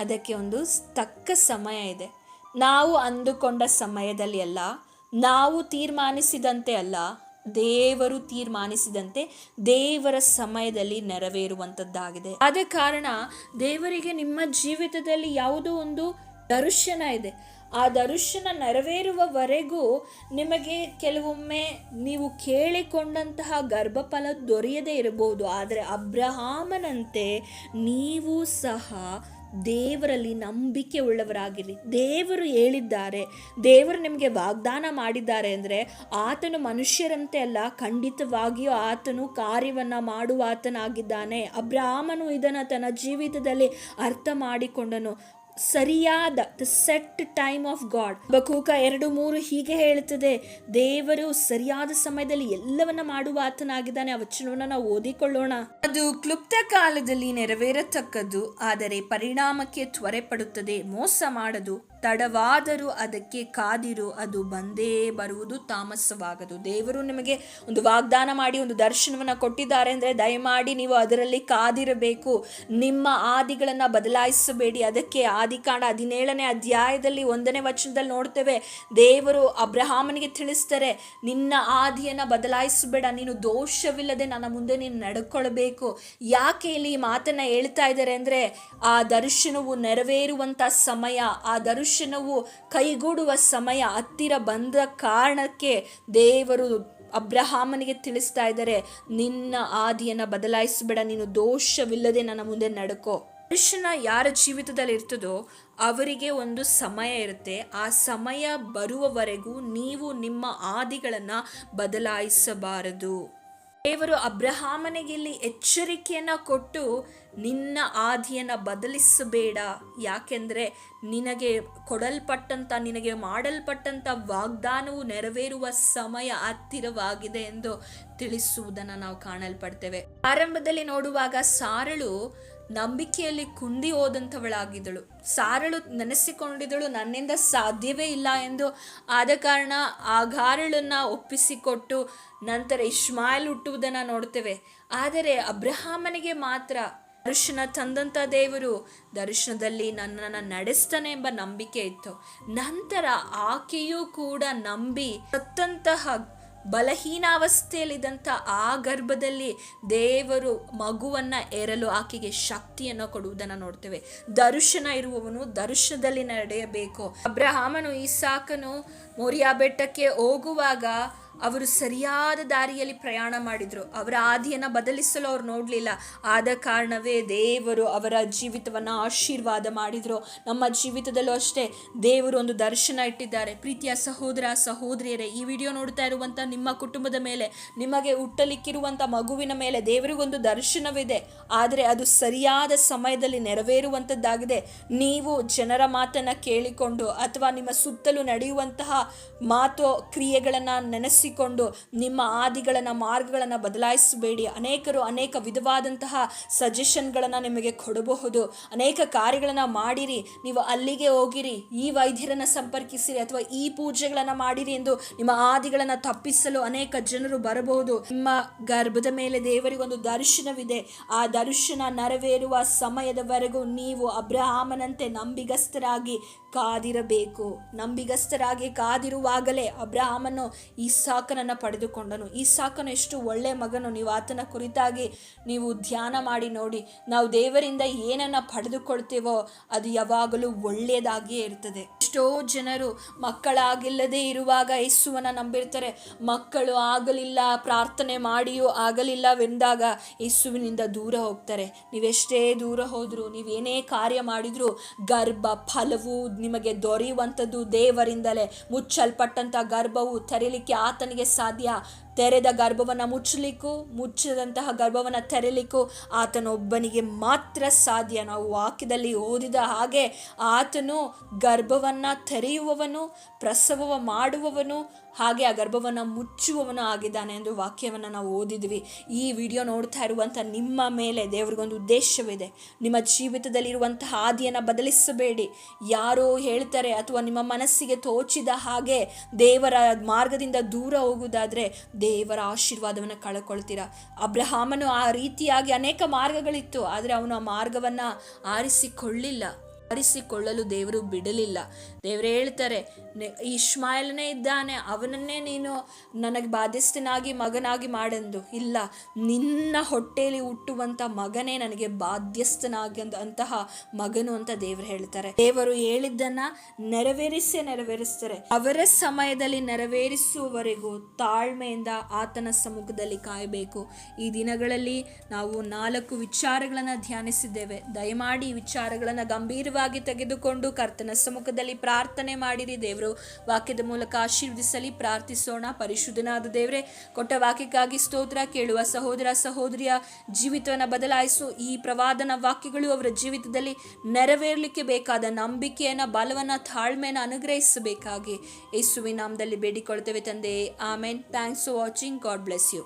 ಅದಕ್ಕೆ ಒಂದು ತಕ್ಕ ಸಮಯ ಇದೆ. ನಾವು ಅಂದುಕೊಂಡ ಸಮಯದಲ್ಲಿ ಅಲ್ಲ, ನಾವು ತೀರ್ಮಾನಿಸಿದಂತೆ ಅಲ್ಲ, ದೇವರು ತೀರ್ಮಾನಿಸಿದಂತೆ ದೇವರ ಸಮಯದಲ್ಲಿ ನೆರವೇರುವಂಥದ್ದಾಗಿದೆ. ಆದ ಕಾರಣ ದೇವರಿಗೆ ನಿಮ್ಮ ಜೀವಿತದಲ್ಲಿ ಯಾವುದೋ ಒಂದು ದರ್ಶನ ಇದೆ. ಆ ದರ್ಶನ ನೆರವೇರುವವರೆಗೂ ನಿಮಗೆ ಕೆಲವೊಮ್ಮೆ ನೀವು ಕೇಳಿಕೊಂಡಂತಹ ಗರ್ಭಫಲ ದೊರೆಯದೇ ಇರಬಹುದು. ಆದರೆ ಅಬ್ರಹಾಮನಂತೆ ನೀವು ಸಹ ದೇವರಲ್ಲಿ ನಂಬಿಕೆ ಉಳ್ಳವರಾಗಿರಿ. ದೇವರು ಹೇಳಿದ್ದಾರೆ, ದೇವರು ನಿಮಗೆ ವಾಗ್ದಾನ ಮಾಡಿದ್ದಾರೆ ಅಂದರೆ ಆತನು ಮನುಷ್ಯರಂತೆ ಅಲ್ಲ, ಖಂಡಿತವಾಗಿಯೂ ಆತನು ಕಾರ್ಯವನ್ನು ಮಾಡುವ ಆತನಾಗಿದ್ದಾನೆ. ಅಬ್ರಹಾಮನು ಇದನ್ನು ತನ್ನ ಜೀವಿತದಲ್ಲಿ ಅರ್ಥ ಮಾಡಿಕೊಂಡನು. ಸರಿಯಾದ ಸೆಟ್ ಟೈಮ್ ಆಫ್ ಗಾಡ್. ಹಬಕ್ಕೂಕ 2:3 ಹೀಗೆ ಹೇಳುತ್ತದೆ, ದೇವರು ಸರಿಯಾದ ಸಮಯದಲ್ಲಿ ಎಲ್ಲವನ್ನ ಮಾಡುವ ಆತನಾಗಿದ್ದಾನೆ. ಆ ವಚನವನ್ನು ನಾವು ಓದಿಕೊಳ್ಳೋಣ. ಅದು ಕ್ಲುಪ್ತ ಕಾಲದಲ್ಲಿ ನೆರವೇರತಕ್ಕದ್ದು, ಆದರೆ ಪರಿಣಾಮಕ್ಕೆ ತ್ವರೆ ಪಡುತ್ತದೆ. ಮೋಸ ಮಾಡದು, ತಡವಾದರೂ ಅದಕ್ಕೆ ಕಾದಿರು, ಅದು ಬಂದೇ ಬರುವುದು, ತಾಮಸವಾಗದು. ದೇವರು ನಿಮಗೆ ಒಂದು ವಾಗ್ದಾನ ಮಾಡಿ ಒಂದು ದರ್ಶನವನ್ನು ಕೊಟ್ಟಿದ್ದಾರೆ ಅಂದರೆ ದಯಮಾಡಿ ನೀವು ಅದರಲ್ಲಿ ಕಾದಿರಬೇಕು. ನಿಮ್ಮ ಆದಿಗಳನ್ನು ಬದಲಾಯಿಸಬೇಡಿ. ಅದಕ್ಕೆ ಆದಿಕಾಂಡ 17ನೇ ಅಧ್ಯಾಯದಲ್ಲಿ 1ನೇ ವಚನದಲ್ಲಿ ನೋಡ್ತೇವೆ, ದೇವರು ಅಬ್ರಹಾಮನಿಗೆ ತಿಳಿಸ್ತಾರೆ, ನಿನ್ನ ಆದಿಯನ್ನು ಬದಲಾಯಿಸಬೇಡ, ನೀನು ದೋಷವಿಲ್ಲದೆ ನನ್ನ ಮುಂದೆ ನೀನು ನಡ್ಕೊಳ್ಬೇಕು. ಯಾಕೆ ಇಲ್ಲಿ ಈ ಮಾತನ್ನು ಹೇಳ್ತಾ ಇದ್ದಾರೆ ಅಂದರೆ ಆ ದರ್ಶನವು ನೆರವೇರುವಂಥ ಸಮಯ, ಆ ದರ್ಶನವು ಕೈಗೂಡುವ ಸಮಯ ಹತ್ತಿರ ಬಂದ ಕಾರಣಕ್ಕೆ ದೇವರು ಅಬ್ರಹಾಮನಿಗೆ ತಿಳಿಸ್ತಾ ಇದ್ದಾರೆ, ನಿನ್ನ ಆದಿಯನ್ನು ಬದಲಾಯಿಸಬೇಡ, ನೀನು ದೋಷವಿಲ್ಲದೆ ನನ್ನ ಮುಂದೆ ನಡ್ಕೋ. ದರ್ಶನ ಯಾರ ಜೀವಿತದಲ್ಲಿ ಇರ್ತದೋ ಅವರಿಗೆ ಒಂದು ಸಮಯ ಇರುತ್ತೆ. ಆ ಸಮಯ ಬರುವವರೆಗೂ ನೀವು ನಿಮ್ಮ ಆದಿಗಳನ್ನು ಬದಲಾಯಿಸಬಾರದು. ದೇವರು ಅಬ್ರಹಾಮನಿಗೆ ಇಲ್ಲಿ ಎಚ್ಚರಿಕೆಯನ್ನು ಕೊಟ್ಟು ನಿನ್ನ ಆದಿಯನ್ನು ಬದಲಿಸಬೇಡ, ಯಾಕೆಂದರೆ ನಿನಗೆ ಕೊಡಲ್ಪಟ್ಟಂಥ ನಿನಗೆ ಮಾಡಲ್ಪಟ್ಟಂಥ ವಾಗ್ದಾನವು ನೆರವೇರುವ ಸಮಯ ಹತ್ತಿರವಾಗಿದೆ ಎಂದು ತಿಳಿಸುವುದನ್ನು ನಾವು ಕಾಣಲ್ಪಡ್ತೇವೆ. ಆರಂಭದಲ್ಲಿ ನೋಡುವಾಗ ಸಾರಳು ನಂಬಿಕೆಯಲ್ಲಿ ಕುಂದಿ ಹೋದಂಥವಳಾಗಿದ್ದಳು. ಸಾರಳು ನೆನೆಸಿಕೊಂಡಿದ್ದಳು ನನ್ನಿಂದ ಸಾಧ್ಯವೇ ಇಲ್ಲ ಎಂದು. ಆದ ಕಾರಣ ಆಗಾರಳನ್ನು ಒಪ್ಪಿಸಿಕೊಟ್ಟು ನಂತರ ಇಷ್ಮಾಯಲ್ ಹುಟ್ಟುವುದನ್ನು ನೋಡ್ತೇವೆ. ಆದರೆ ಅಬ್ರಹಾಮನಿಗೆ ಮಾತ್ರ ದರ್ಶನ ತಂದಂಥ ದೇವರು ದರ್ಶನದಲ್ಲಿ ನನ್ನನ್ನು ನಡೆಸ್ತಾನೆ ಎಂಬ ನಂಬಿಕೆ ಇತ್ತು. ನಂತರ ಆಕೆಯೂ ಕೂಡ ನಂಬಿ ಸತ್ತಂತಹ ಬಲಹೀನಾವಸ್ಥೆಯಲ್ಲಿದ್ದಂಥ ಆ ಗರ್ಭದಲ್ಲಿ ದೇವರು ಮಗುವನ್ನು ಏರಲು ಆಕೆಗೆ ಶಕ್ತಿಯನ್ನು ಕೊಡುವುದನ್ನು ನೋಡ್ತೇವೆ. ದರ್ಶನ ಇರುವವನು ದರ್ಶನದಲ್ಲಿ ನಡೆಯಬೇಕು. ಅಬ್ರಹಾಮನು ಇಸಾಕನು ಮೋರಿಯಾ ಬೆಟ್ಟಕ್ಕೆ ಹೋಗುವಾಗ ಅವರು ಸರಿಯಾದ ದಾರಿಯಲ್ಲಿ ಪ್ರಯಾಣ ಮಾಡಿದರು. ಅವರ ಆದಿಯನ್ನು ಬದಲಿಸಲು ಅವ್ರು ನೋಡಲಿಲ್ಲ. ಆದ ಕಾರಣವೇ ದೇವರು ಅವರ ಜೀವಿತವನ್ನು ಆಶೀರ್ವಾದ ಮಾಡಿದರು. ನಮ್ಮ ಜೀವಿತದಲ್ಲೂ ಅಷ್ಟೇ ದೇವರು ಒಂದು ದರ್ಶನ ಇಟ್ಟಿದ್ದಾರೆ. ಪ್ರೀತಿಯ ಸಹೋದರ ಸಹೋದರಿಯರೇ, ಈ ವಿಡಿಯೋ ನೋಡ್ತಾ ಇರುವಂಥ ನಿಮ್ಮ ಕುಟುಂಬದ ಮೇಲೆ, ನಿಮಗೆ ಹುಟ್ಟಲಿಕ್ಕಿರುವಂಥ ಮಗುವಿನ ಮೇಲೆ ದೇವರಿಗೊಂದು ದರ್ಶನವಿದೆ. ಆದರೆ ಅದು ಸರಿಯಾದ ಸಮಯದಲ್ಲಿ ನೆರವೇರುವಂಥದ್ದಾಗಿದೆ. ನೀವು ಜನರ ಮಾತನ್ನು ಕೇಳಿಕೊಂಡು ಅಥವಾ ನಿಮ್ಮ ಸುತ್ತಲೂ ನಡೆಯುವಂತಹ ಮಾತು ಕ್ರಿಯೆಗಳನ್ನು ನೆನೆಸಿಕೊಂಡು ನಿಮ್ಮ ಆದಿಗಳನ್ನು ಮಾರ್ಗಗಳನ್ನು ಬದಲಾಯಿಸಬೇಡಿ. ಅನೇಕರು ಅನೇಕ ವಿಧವಾದಂತಹ ಸಜೆಷನ್ಗಳನ್ನು ನಿಮಗೆ ಕೊಡಬಹುದು. ಅನೇಕ ಕಾರ್ಯಗಳನ್ನು ಮಾಡಿರಿ, ನೀವು ಅಲ್ಲಿಗೆ ಹೋಗಿರಿ, ಈ ವೈದ್ಯರನ್ನು ಸಂಪರ್ಕಿಸಿರಿ ಅಥವಾ ಈ ಪೂಜೆಗಳನ್ನು ಮಾಡಿರಿ ಎಂದು ನಿಮ್ಮ ಆದಿಗಳನ್ನು ತಪ್ಪಿಸಲು ಅನೇಕ ಜನರು ಬರಬಹುದು. ನಿಮ್ಮ ಗರ್ಭದ ಮೇಲೆ ದೇವರಿಗೊಂದು ದರ್ಶನವಿದೆ. ಆ ದರ್ಶನ ನೆರವೇರುವ ಸಮಯದವರೆಗೂ ನೀವು ಅಬ್ರಹಾಮನಂತೆ ನಂಬಿಗಸ್ತರಾಗಿ ಕಾದಿರಬೇಕು. ನಂಬಿಗಸ್ತರಾಗಿ ಕಾದಿರುವಾಗಲೇ ಅಬ್ರಹಾಮನು ಇಸಾಕನನ್ನು ಪಡೆದುಕೊಂಡನು. ಇಸಾಕನು ಎಷ್ಟು ಒಳ್ಳೆಯ ಮಗನು. ನೀವು ಆತನ ಕುರಿತಾಗಿ ನೀವು ಧ್ಯಾನ ಮಾಡಿ ನೋಡಿ. ನಾವು ದೇವರಿಂದ ಏನನ್ನು ಪಡೆದುಕೊಳ್ತೇವೋ ಅದು ಯಾವಾಗಲೂ ಒಳ್ಳೆಯದಾಗಿಯೇ ಇರ್ತದೆ. ಎಷ್ಟೋ ಜನರು ಮಕ್ಕಳಾಗಿಲ್ಲದೆ ಇರುವಾಗ ಯೇಸುವನ್ನು ನಂಬಿರ್ತಾರೆ. ಮಕ್ಕಳು ಆಗಲಿಲ್ಲ, ಪ್ರಾರ್ಥನೆ ಮಾಡಿಯೂ ಆಗಲಿಲ್ಲವೆಂದಾಗ ಯೇಸುವಿನಿಂದ ದೂರ ಹೋಗ್ತಾರೆ. ನೀವೆಷ್ಟೇ ದೂರ ಹೋದರೂ, ನೀವೇನೇ ಕಾರ್ಯ ಮಾಡಿದರೂ ಗರ್ಭ ಫಲವು ನಿಮಗೆ ದೊರೆಯುವಂಥದ್ದು ದೇವರಿಂದಲೇ. ಮುಚ್ಚಲ್ಪಟ್ಟಂಥ ಗರ್ಭವು ತೆರೆಯಲಿಕ್ಕೆ ಆತನಿಗೆ ಸಾಧ್ಯ. ತೆರೆದ ಗರ್ಭವನ್ನು ಮುಚ್ಚಲಿಕ್ಕೂ ಮುಚ್ಚಿದಂತಹ ಗರ್ಭವನ್ನು ತೆರೆಯಲಿಕ್ಕೂ ಆತನೊಬ್ಬನಿಗೆ ಮಾತ್ರ ಸಾಧ್ಯ. ನಾವು ವಾಕ್ಯದಲ್ಲಿ ಓದಿದ ಹಾಗೆ ಆತನು ಗರ್ಭವನ್ನು ತೆರೆಯುವವನು, ಪ್ರಸವ ಮಾಡುವವನು, ಹಾಗೆ ಆ ಗರ್ಭವನ್ನು ಮುಚ್ಚುವವನು ಆಗಿದ್ದಾನೆ ಎಂದು ವಾಕ್ಯವನ್ನು ನಾವು ಓದಿದ್ವಿ. ಈ ವಿಡಿಯೋ ನೋಡ್ತಾ ಇರುವಂಥ ನಿಮ್ಮ ಮೇಲೆ ದೇವರಿಗೊಂದು ಉದ್ದೇಶವಿದೆ. ನಿಮ್ಮ ಜೀವಿತದಲ್ಲಿರುವಂತಹ ಆದಿಯನ್ನು ಬದಲಿಸಬೇಡಿ. ಯಾರೋ ಹೇಳ್ತಾರೆ ಅಥವಾ ನಿಮ್ಮ ಮನಸ್ಸಿಗೆ ತೋಚಿದ ಹಾಗೆ ದೇವರ ಮಾರ್ಗದಿಂದ ದೂರ ಹೋಗುವುದಾದರೆ ದೇವರ ಆಶೀರ್ವಾದವನ್ನು ಕಳ್ಕೊಳ್ತೀರಾ. ಅಬ್ರಹಾಮನು ಆ ರೀತಿಯಾಗಿ ಅನೇಕ ಮಾರ್ಗಗಳಿತ್ತು, ಆದರೆ ಅವನು ಆ ಮಾರ್ಗವನ್ನು ಆರಿಸಿಕೊಳ್ಳಲು ದೇವರು ಬಿಡಲಿಲ್ಲ. ದೇವರು ಹೇಳ್ತಾರೆ, ಇಷ್ಮಾಯಲನೇ ಇದ್ದಾನೆ, ಅವನನ್ನೇ ನೀನು ನನಗೆ ಬಾಧ್ಯಸ್ಥನಾಗಿ ಮಗನಾಗಿ ಮಾಡೆಂದು. ಇಲ್ಲ, ನಿನ್ನ ಹೊಟ್ಟೆಯಲ್ಲಿ ಹುಟ್ಟುವಂಥ ಮಗನೇ ನನಗೆ ಬಾಧ್ಯಸ್ಥನಾಗಂತಹ ಮಗನು ಅಂತ ದೇವರು ಹೇಳ್ತಾರೆ. ದೇವರು ಹೇಳಿದ್ದನ್ನು ನೆರವೇರಿಸ್ತಾರೆ. ಅವರ ಸಮಯದಲ್ಲಿ ನೆರವೇರಿಸುವವರೆಗೂ ತಾಳ್ಮೆಯಿಂದ ಆತನ ಸಮ್ಮುಖದಲ್ಲಿ ಕಾಯಬೇಕು. ಈ ದಿನಗಳಲ್ಲಿ ನಾವು 4 ವಿಚಾರಗಳನ್ನು ಧ್ಯಾನಿಸಿದ್ದೇವೆ. ದಯಮಾಡಿ ಈ ವಿಚಾರಗಳನ್ನು ಗಂಭೀರವಾಗಿ ತೆಗೆದುಕೊಂಡು ಕರ್ತನ ಸಮ್ಮುಖದಲ್ಲಿ ಪ್ರಾರ್ಥನೆ ಮಾಡಿರಿ. ದೇವರು ವಾಕ್ಯದ ಮೂಲಕ ಆಶೀರ್ವದಿಸಲಿ. ಪ್ರಾರ್ಥಿಸೋಣ. ಪರಿಶುದ್ಧನಾದ ದೇವರೇ, ಕೊಟ್ಟ ವಾಕ್ಯಕ್ಕಾಗಿ ಸ್ತೋತ್ರ. ಕೇಳುವ ಸಹೋದರ ಸಹೋದರಿಯ ಜೀವಿತವನ್ನು ಬದಲಾಯಿಸು. ಈ ಪ್ರವಾದನ ವಾಕ್ಯಗಳು ಅವರ ಜೀವಿತದಲ್ಲಿ ನೆರವೇರಲಿಕ್ಕೆ ಬೇಕಾದ ನಂಬಿಕೆಯನ್ನು, ಬಲವನ್ನು, ತಾಳ್ಮೆಯನ್ನು ಅನುಗ್ರಹಿಸಬೇಕಾಗಿ ಯೇಸುವಿನ ನಾಮದಲ್ಲಿ ಬೇಡಿಕೊಳ್ತೇವೆ ತಂದೆಯೇ, amen. Thanks for watching. God bless you.